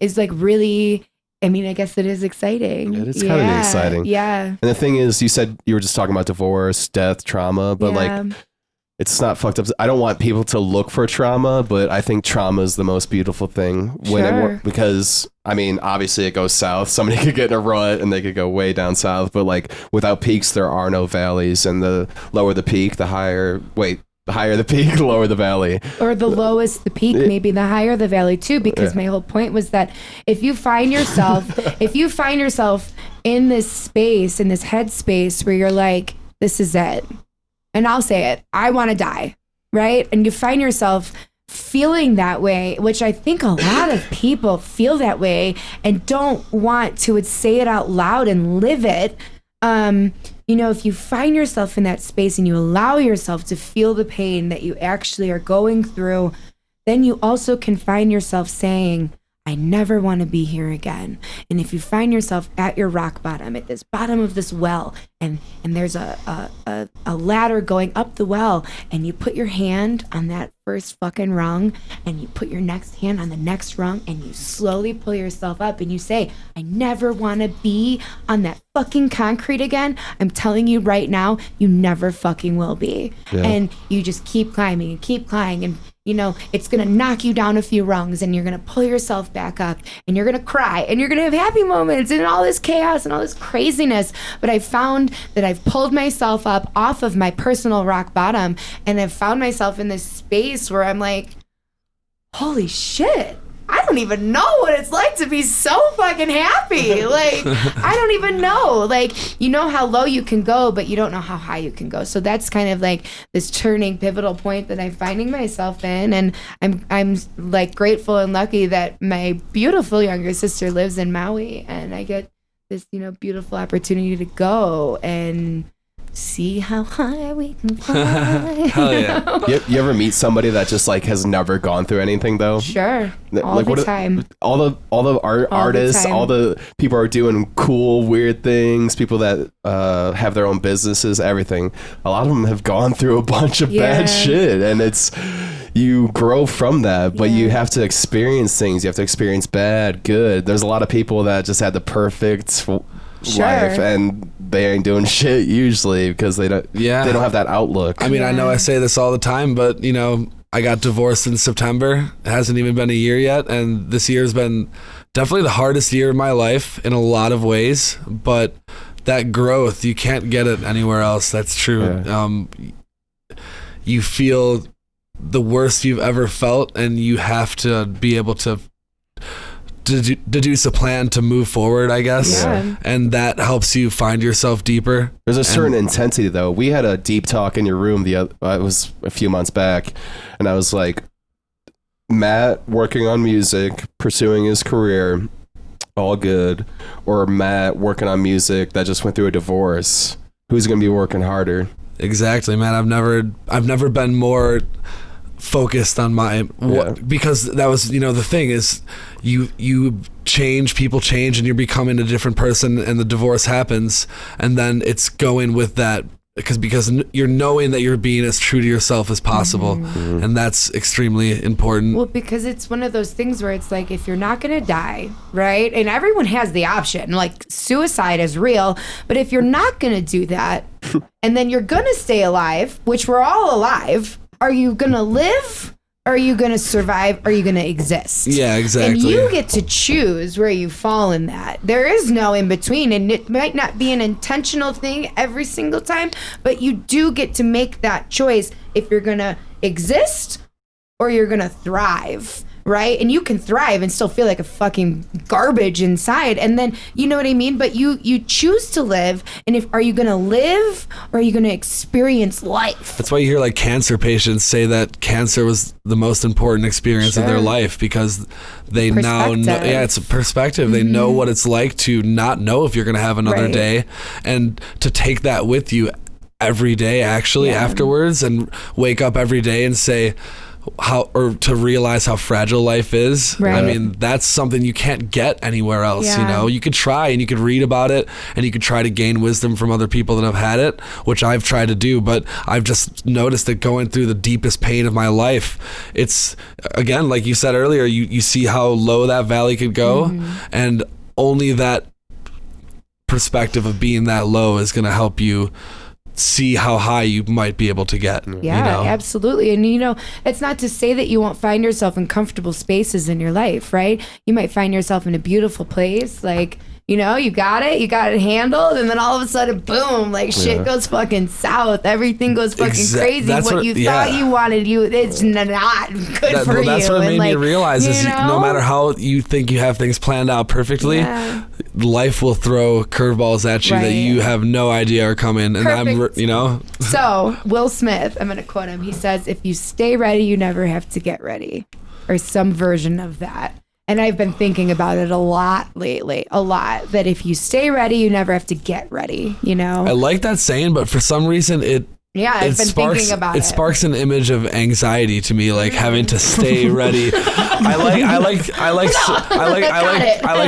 is like really, I mean, I guess it is exciting. It is kind of exciting. Yeah. And the thing is, you said you were just talking about divorce, death, trauma, but like, it's not fucked up. I don't want people to look for trauma, but I think trauma is the most beautiful thing when because I mean, obviously it goes south. Somebody could get in a rut and they could go way down south, but like, without peaks, there are no valleys, and the lower the peak, the higher the peak, the lower the valley. Or the lowest the peak, maybe the higher the valley too, because my whole point was that if you find yourself in this space, in this headspace where you're like, this is it. And I'll say it, I want to die, right? And you find yourself feeling that way, which I think a lot of people feel that way and don't want to say it out loud and live it. You know, if you find yourself in that space and you allow yourself to feel the pain that you actually are going through, then you also can find yourself saying, I never want to be here again. And if you find yourself at your rock bottom, at this bottom of this well, and there's a ladder going up the well, and you put your hand on that first fucking rung, and you put your next hand on the next rung, and you slowly pull yourself up, and you say, I never want to be on that fucking concrete again. I'm telling you right now, you never fucking will be. Yeah. And you just keep climbing and keep climbing, and you know, it's going to knock you down a few rungs, and you're going to pull yourself back up, and you're going to cry, and you're going to have happy moments and all this chaos and all this craziness. But I found that I've pulled myself up off of my personal rock bottom, and I've found myself in this space where I'm like, holy shit. I don't even know what it's like to be so fucking happy. Like, I don't even know. Like, you know how low you can go, but you don't know how high you can go. So that's kind of like this turning pivotal point that I'm finding myself in. And I'm like grateful and lucky that my beautiful younger sister lives in Maui, and I get this, you know, beautiful opportunity to go and see how high we can fly. Hell yeah. You ever meet somebody that just like has never gone through anything though? Sure. All like, the time. All the artists, all the people are doing cool, weird things, people that have their own businesses, everything. A lot of them have gone through a bunch of bad shit, and you grow from that, but you have to experience things. You have to experience bad, good. There's a lot of people that just had the perfect life, and they ain't doing shit usually because they don't have that outlook. I mean, I know I say this all the time, but you know, I got divorced in September. It hasn't even been a year yet, and this year's been definitely the hardest year of my life in a lot of ways, but that growth, you can't get it anywhere else. That's true. You feel the worst you've ever felt, and you have to be able to deduce a plan to move forward, I guess. Yeah. And that helps you find yourself deeper. There's a certain intensity though. We had a deep talk in your room it was a few months back, and I was like, Matt working on music, pursuing his career, all good, or Matt working on music that just went through a divorce. Who's going to be working harder? Exactly, man. I've never been more focused on because that was, you know, the thing is you change, people change, and you're becoming a different person, and the divorce happens, and then it's going with that because you're knowing that you're being as true to yourself as possible. Mm-hmm. And that's extremely important. Well, because it's one of those things where it's like, if you're not gonna die, right, and everyone has the option, like suicide is real, but if you're not gonna do that and then you're gonna stay alive, which we're all alive, are you going to live? Are you going to survive? Are you going to exist? Yeah, exactly. And you get to choose where you fall in that. There is no in between, and it might not be an intentional thing every single time, but you do get to make that choice if you're going to exist or you're going to thrive. Right? And you can thrive and still feel like a fucking garbage inside. And then, you know what I mean? But you choose to live. And are you going to live, or are you going to experience life? That's why you hear like cancer patients say that cancer was the most important experience of their life, because they now know, it's a perspective. Mm-hmm. They know what it's like to not know if you're going to have another day, and to take that with you every day afterwards, and wake up every day and say, to realize how fragile life is. Right. I mean, that's something you can't get anywhere else. You know, you could try, and you could read about it, and you could try to gain wisdom from other people that have had it, which I've tried to do, but I've just noticed that going through the deepest pain of my life, it's, again, like you said earlier, you see how low that valley could go, and only that perspective of being that low is going to help you see how high you might be able to get. Yeah, you know? Absolutely. And you know, it's not to say that you won't find yourself in comfortable spaces in your life, right? You might find yourself in a beautiful place, like, you know, you got it handled, and then all of a sudden, boom, like shit goes fucking south. Everything goes fucking crazy. What you thought you wanted, it's not good for you. That's what made me realize is no matter how you think you have things planned out perfectly, life will throw curveballs at you that you have no idea are coming. And So Will Smith, I'm going to quote him. He says, "If you stay ready, you never have to get ready," or some version of that. And I've been thinking about it a lot lately, that if you stay ready, you never have to get ready, you know? I like that saying, but for some reason Yeah, I've been thinking about it. It sparks an image of anxiety to me, like having to stay ready. I like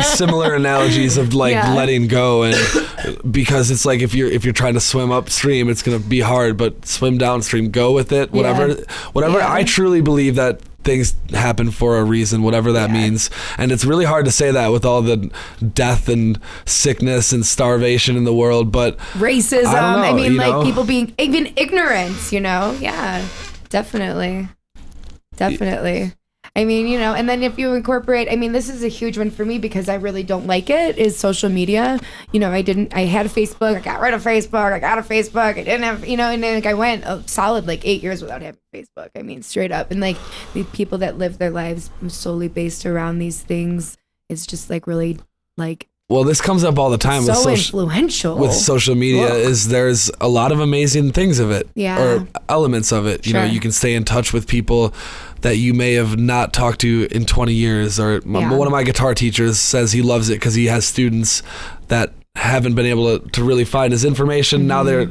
similar analogies of like letting go, and because it's like if you're trying to swim upstream, it's gonna be hard, but swim downstream, go with it, whatever. Yeah. I truly believe that things happen for a reason, whatever that means. And it's really hard to say that with all the death and sickness and starvation in the world, but racism, I mean, like people being even ignorance, yeah, definitely. I mean, and then if you incorporate, I mean, this is a huge one for me because I really don't like it, is social media. I had a Facebook, I got rid of Facebook, I didn't have, and then like I went a solid like 8 years without having Facebook. I mean, straight up. And like the people that live their lives solely based around these things is just like really like, well, this comes up all the time with influential with social media. Is there's a lot of amazing things of it, or elements of it. Sure. You can stay in touch with people that you may have not talked to in 20 years. Or one of my guitar teachers says he loves it because he has students that haven't been able to really find his information. Mm-hmm. Now they're,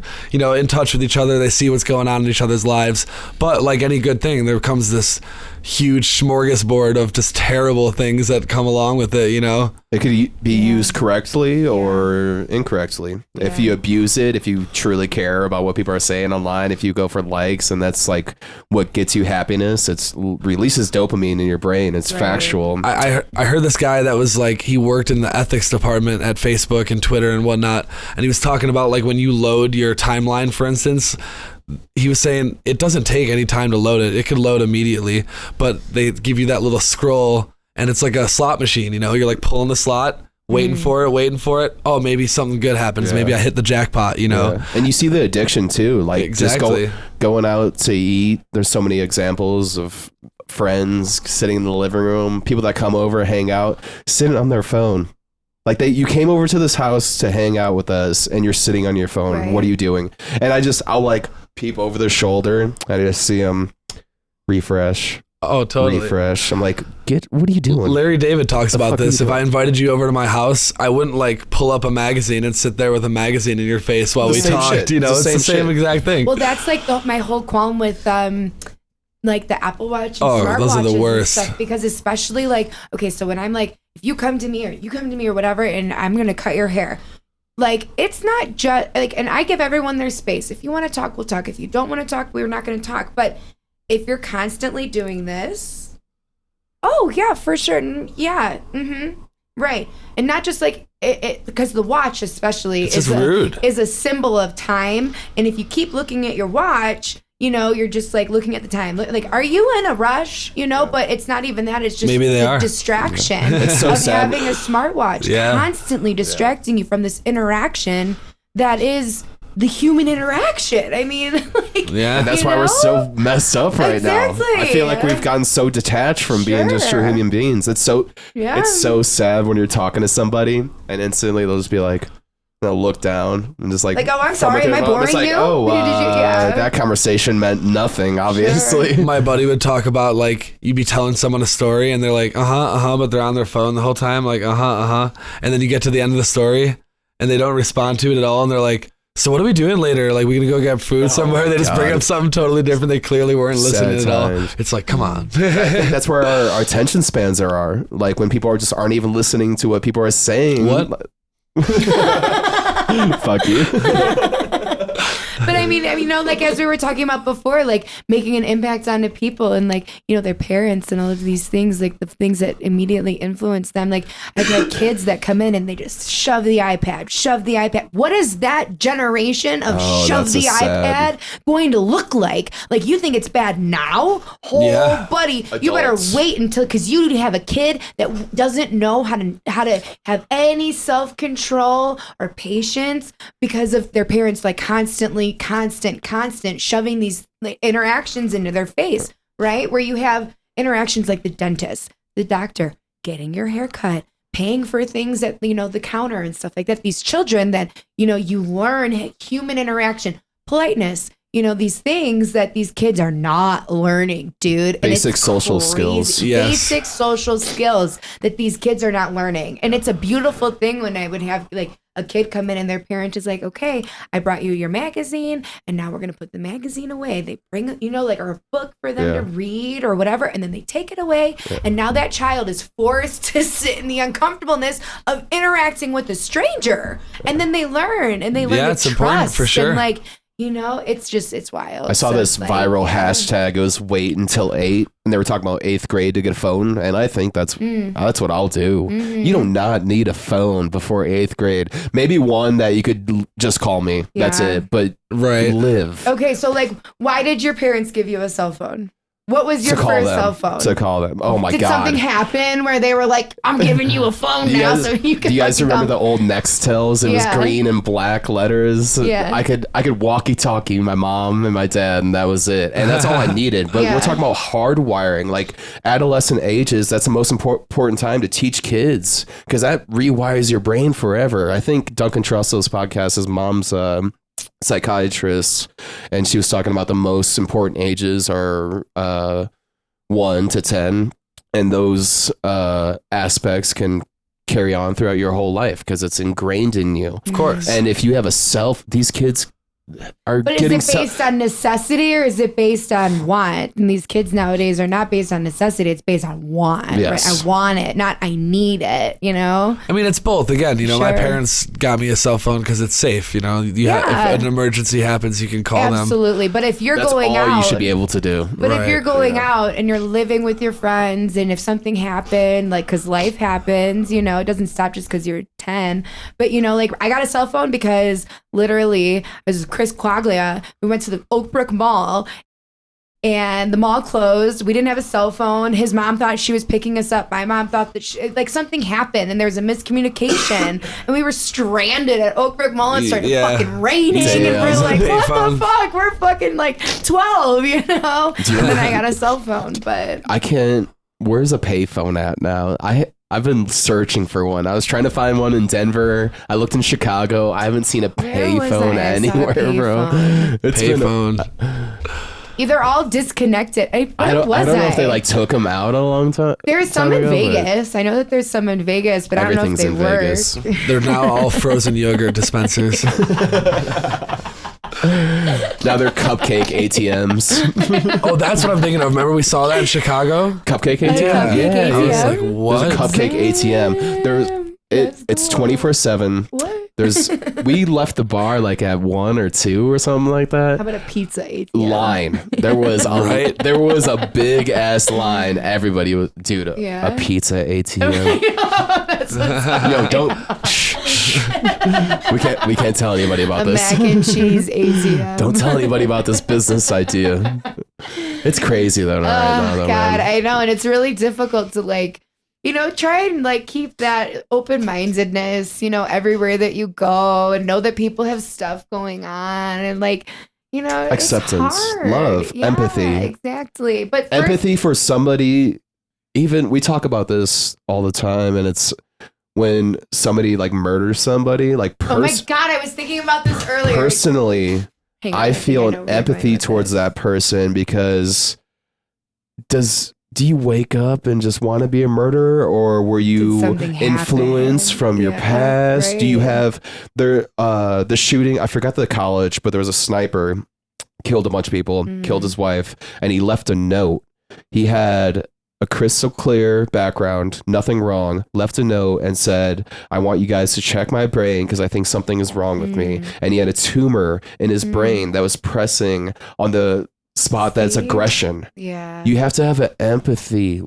in touch with each other. They see what's going on in each other's lives. But like any good thing, there comes this huge smorgasbord of just terrible things that come along with it, It could be used correctly or incorrectly. Yeah. If you abuse it, if you truly care about what people are saying online, if you go for likes and that's like what gets you happiness, it releases dopamine in your brain. It's factual. I heard this guy that was like, he worked in the ethics department at Facebook and Twitter and whatnot. And he was talking about like when you load your timeline, for instance, he was saying it doesn't take any time to load it. It could load immediately, but they give you that little scroll and it's like a slot machine, you're like pulling the slot, waiting for it. Oh, maybe something good happens. Yeah. Maybe I hit the jackpot, Yeah. And you see the addiction too, like exactly. just going out to eat. There's so many examples of friends sitting in the living room, people that come over, hang out, sitting on their phone. Like you came over to this house to hang out with us and you're sitting on your phone. Right. What are you doing? And I'll like peep over their shoulder. I just see them refresh. Oh, totally. Refresh. I'm like, what are you doing? Larry David talks about this. If I invited you over to my house, I wouldn't like pull up a magazine and sit there with a magazine in your face while we talked. It's the same exact thing. Well, that's like my whole qualm with like the Apple Watch and smartwatches. Those are the worst. And stuff, because especially like, okay, so when I'm like, if you come to me or whatever, and I'm gonna cut your hair. Like, it's not just like, and I give everyone their space. If you want to talk, we'll talk. If you don't want to talk, we're not going to talk. But if you're constantly doing this, oh yeah, for sure. Yeah. Mm-hmm. Right. And not just like it because the watch especially is a symbol of time. And if you keep looking at your watch, you're just like looking at the time. Like, are you in a rush? But it's not even that. It's just maybe they are. Distraction it's so of sad. having a smartwatch constantly distracting you from this interaction that is the human interaction. I mean, like, and that's why we're so messed up right now. I feel like we've gotten so detached from being just true human beings. It's so sad when you're talking to somebody and instantly they'll just be like, they'll look down and just like, oh, I'm sorry, am I boring like, you? Oh, that conversation meant nothing, obviously. Sure. My buddy would talk about like, you'd be telling someone a story and they're like, but they're on their phone the whole time, like, and then you get to the end of the story and they don't respond to it at all and they're like, so what are we doing later? Like, we gonna go get food somewhere? They just bring up something totally different. They clearly weren't listening at all. It's like, come on. I think that's where our attention spans are. Like when people aren't even listening to what people are saying. What? Fuck you. But I mean, like as we were talking about before, like making an impact on the people and like, their parents and all of these things, like the things that immediately influence them. Like I've had kids that come in and they just shove the iPad. What is that generation of shove the iPad going to look like? Like you think it's bad now? Buddy, adults. You better wait because you have a kid that doesn't know how to have any self-control or patience because of their parents like constant shoving these like, interactions into their face, right? Where you have interactions like the dentist, the doctor, getting your hair cut, paying for things at the counter and stuff like that. These children that you learn human interaction, politeness, these things that these kids are not learning, dude. And Basic social skills. Yes. Basic social skills that these kids are not learning. And it's a beautiful thing when I would have like a kid come in and their parent is like, okay, I brought you your magazine and now we're going to put the magazine away. They bring, like or a book for them to read or whatever. And then they take it away. Yeah. And now that child is forced to sit in the uncomfortableness of interacting with a stranger. And then they learn and they learn to trust. For sure. And like, it's wild. I saw this viral hashtag. It was wait until 8, and they were talking about 8th grade to get a phone, and I think that's what I'll do. Mm-hmm. You do not need a phone before 8th grade. Maybe one that you could just call me. Yeah. That's it. But live. Okay, so like, why did your parents give you a cell phone? What was your first cell phone? To call them. Oh my God. Did something happen where they were like, I'm giving you a phone now so you can. Do you guys remember the old Nextels? It was green and black letters. Yeah. I could walkie-talkie my mom and my dad, and that was it. And that's all I needed. But we're talking about hardwiring. Like adolescent ages, that's the most important time to teach kids because that rewires your brain forever. I think Duncan Trussell's podcast, his mom's psychiatrist, and she was talking about the most important ages are 1 to 10, and those aspects can carry on throughout your whole life because it's ingrained in you, of course. And if you have these kids are but getting is it based on necessity or is it based on want? And these kids nowadays are not based on necessity, it's based on want. Yes. Right? I want it, not I need it, I mean, it's both. Again, my parents got me a cell phone because it's safe. If an emergency happens, you can call them. Absolutely. But if you're going out, you should be able to do. But if you're going out and you're living with your friends, and if something happened, like because life happens, it doesn't stop just because you're 10. But like I got a cell phone because literally as Chris Quaglia, we went to the Oakbrook Mall and the mall closed. We didn't have a cell phone. His mom thought she was picking us up. My mom thought that something happened and there was a miscmiscommunication and we were stranded at Oakbrook Mall and started fucking raining. And we're like, what the fuck? We're fucking like 12, And then I got a cell phone, but I can't. Where's a payphone at now? I've been searching for one. I was trying to find one in Denver. I looked in Chicago. I haven't seen a payphone anywhere, bro. It's payphone. They're all disconnected. I don't know if they took them out a long time. There's some in Vegas. I know that there's some in Vegas, but I don't know if they work. They're now all frozen yogurt dispensers. Now they're cupcake ATMs. Oh, that's what I'm thinking of. Remember we saw that in Chicago? Cupcake ATM? Yeah. I was like, what? There's a cupcake ATM. It's 24/7. What? We left the bar at 1 or 2 or something like that. How about a pizza ATM? Line. There was there was a big ass line. Everybody was a pizza ATM. Yo, don't. We can't tell anybody about this. Mac and cheese ATM. Don't tell anybody about this business idea. It's crazy though. Right now, though, God, man. I know, and it's really difficult to try and keep that open-mindedness, everywhere that you go, and know that people have stuff going on, and acceptance, love, empathy. Exactly. But empathy for somebody. Even we talk about this all the time, and it's when somebody murders somebody. Oh my God, I was thinking about this earlier. Personally, I feel an empathy towards that person because do you wake up and just want to be a murderer, or were you influenced from your past? Right. Do you have the shooting? I forgot the college, but there was a sniper, killed a bunch of people, killed his wife, and he left a note. He had a crystal clear background, nothing wrong, left a note and said, I want you guys to check my brain because I think something is wrong with me. And he had a tumor in his brain that was pressing on the spot that's aggression. Yeah. You have to have an empathy.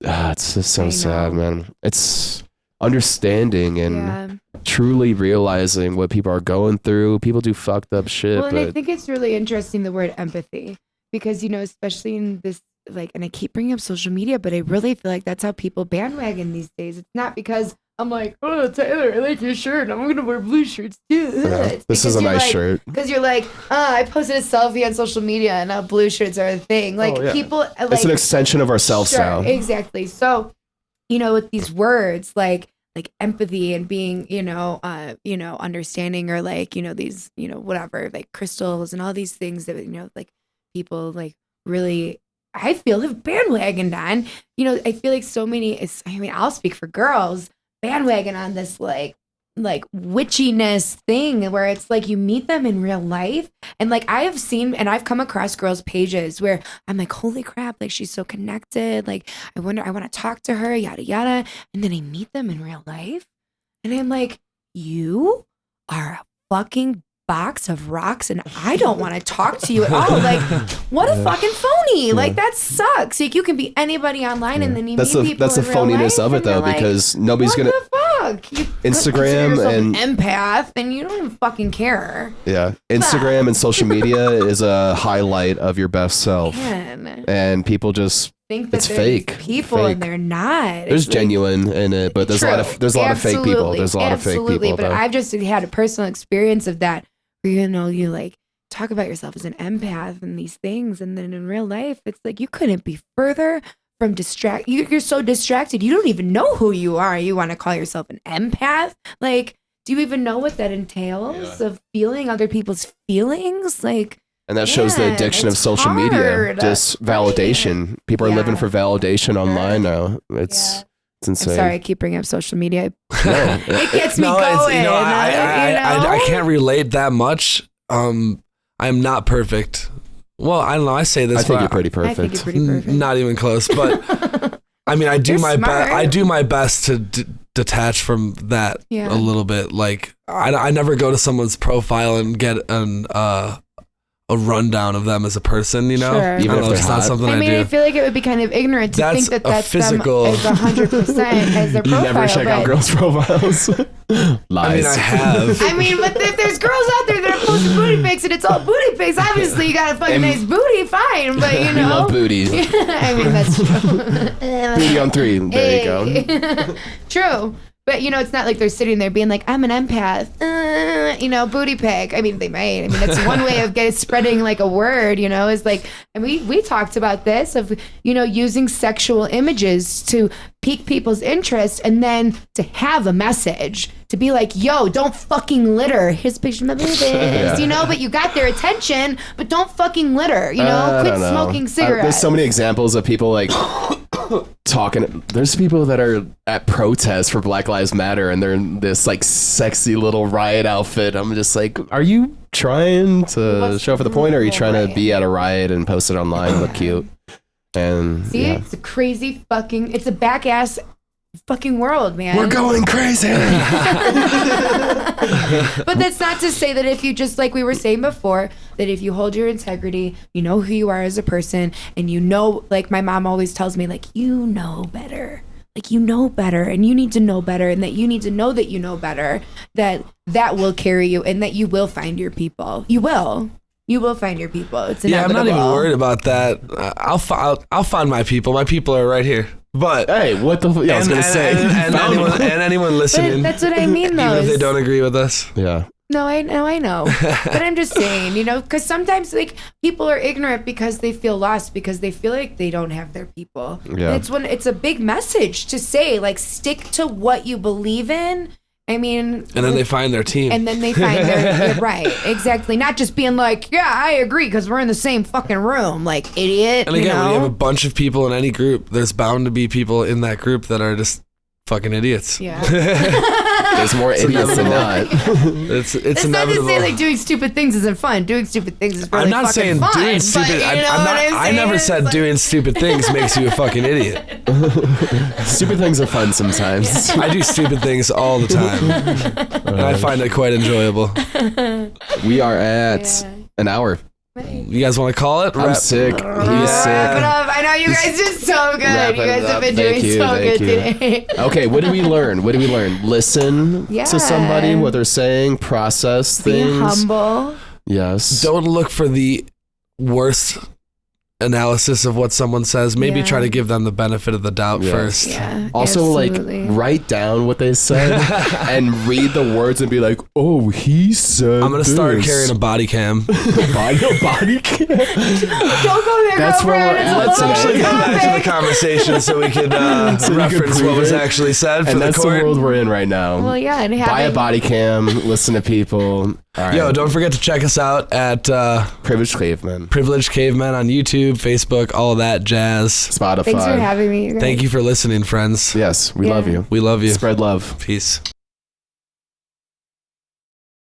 It's just so sad, man. It's understanding and truly realizing what people are going through. People do fucked up shit. Well, and I think it's really interesting, the word empathy, because, especially in this, and I keep bringing up social media, but I really feel like that's how people bandwagon these days. It's not because I'm like, oh, Tyler, I like your shirt. I'm going to wear blue shirts too. Yeah, this is a nice shirt. Because you're I posted a selfie on social media and now blue shirts are a thing. People, it's an extension of ourselves now. Exactly. So, with these words, like empathy and being, understanding, or like, these, whatever, like crystals and all these things that, like people like really, I feel, have bandwagoned on. I feel like so many, I'll speak for girls, bandwagon on this like witchiness thing where it's like you meet them in real life, and like I have seen and I've come across girls' pages where I'm like, holy crap, like she's so connected, like I want to talk to her, yada yada, and then I meet them in real life and I'm like, you are a fucking box of rocks and I don't want to talk to you at all. Like, what a fucking phony. Like, that sucks. Like, you can be anybody online and then you meet people that's the in real phoniness life of it though, like, because nobody's gonna You Instagram and an empath and you don't even fucking care. Yeah. Instagram and social media is a highlight of your best self. Man. And people just think that it's there's fake. People fake. And they're not. There's genuine in it, but there's a lot of fake people. There's a lot of fake people. But I've just had a personal experience of that where you like talk about yourself as an empath and these things, and then in real life it's like you couldn't be further from you're so distracted you don't even know who you are. You want to call yourself an empath? Like, do you even know what that entails of feeling other people's feelings? Like, and that shows the addiction of social media, just validation. People are living for validation online now. It's insane. I'm sorry, I keep bringing up social media. It gets me going. I can't relate that much. I'm not perfect. Well, I don't know. I say this. I think you're pretty perfect. I think you're pretty perfect. Not even close. But I mean, I do my best. I do my best to detach from that a little bit. Like, I never go to someone's profile and get a rundown of them as a person, Sure. Even if it's not something I do. I feel like it would be kind of ignorant to think that that's physical. them as 100% as their profile. You never check out girls' profiles. Lies. I mean, I have. But if there's girls out there that are posting booty pics and it's all booty pics, obviously you got a fucking nice booty, fine. But We love booty. That's true. Booty on 3. There you go. True. But, it's not like they're sitting there being like, I'm an empath, booty pic. I mean, they might. I mean, that's one way of spreading like a word, is like, and we talked about this of, using sexual images to pique people's interest and then to have a message to be like, yo, don't fucking litter. Here's a picture of my boobies, but you got their attention, but don't fucking litter, quit smoking cigarettes. There's so many examples of people like talking. There's people that are at protests for Black Lives Matter and they're in this like sexy little riot outfit. I'm just like, are you trying to show up for the point, or are you trying to be at a riot and post it online and look cute? And see, it's a crazy fucking, it's a back ass fucking world, man. We're going crazy. But that's not to say that if you, just like we were saying before, that if you hold your integrity, you know who you are as a person, and like my mom always tells me, like, you know better. Like, you know better, and you need to know better, and that you need to know that you know better, that will carry you, and that you will find your people. You will find your people. It's inevitable. I'm not even worried about that. I'll find my people. My people are right here. But hey, what the? I was gonna say. And anyone listening. But that's what I mean, though. Even if they don't agree with us. Yeah. No, I know. But I'm just saying, because sometimes like people are ignorant because they feel lost, because they feel like they don't have their people. Yeah. And it's a big message to say, like, stick to what you believe in. I mean, and then they find their team. And then they find their right, exactly. Not just being like, yeah, I agree because we're in the same fucking room, like idiot. And again, when you have a bunch of people in any group, there's bound to be people in that group that are just fucking idiots. Yeah. There's more idiots than not. It's inevitable. Not to say like doing stupid things isn't fun. Doing stupid things is really I'm not saying fun, doing stupid. I never said like, doing stupid things makes you a fucking idiot. Stupid things are fun sometimes. I do stupid things all the time, and I find it quite enjoyable. We are at an hour. You guys want to call it? I'm sick. He's sick. Wrap it up. I know you guys did so good. You guys have been doing so good today. Okay, what did we learn? Listen to somebody, what they're saying, process things. Be humble. Yes. Don't look for the worst analysis of what someone says. Maybe Yeah. try to give them the benefit of the doubt Yes. first. Yeah. Also, absolutely. like, write down what they said and read the words and be like, oh, he said I'm gonna start this. carrying a body cam. body cam. Don't go there, That's where girlfriend. we're It's a at Let's little actually go back to the topic. conversation so we could So you could reference prove what was it. actually said for And the that's the court. world we're in right now. Well, yeah, and Buy a having body cam, listen to people. All right. Yo, don't forget to check us out at Privileged Cavemen. Privileged Cavemen on YouTube, Facebook, all of that jazz. Spotify. Thanks for having me. You guys. Thank you for listening, friends. Yes, we love you. We love you. Spread love. Peace.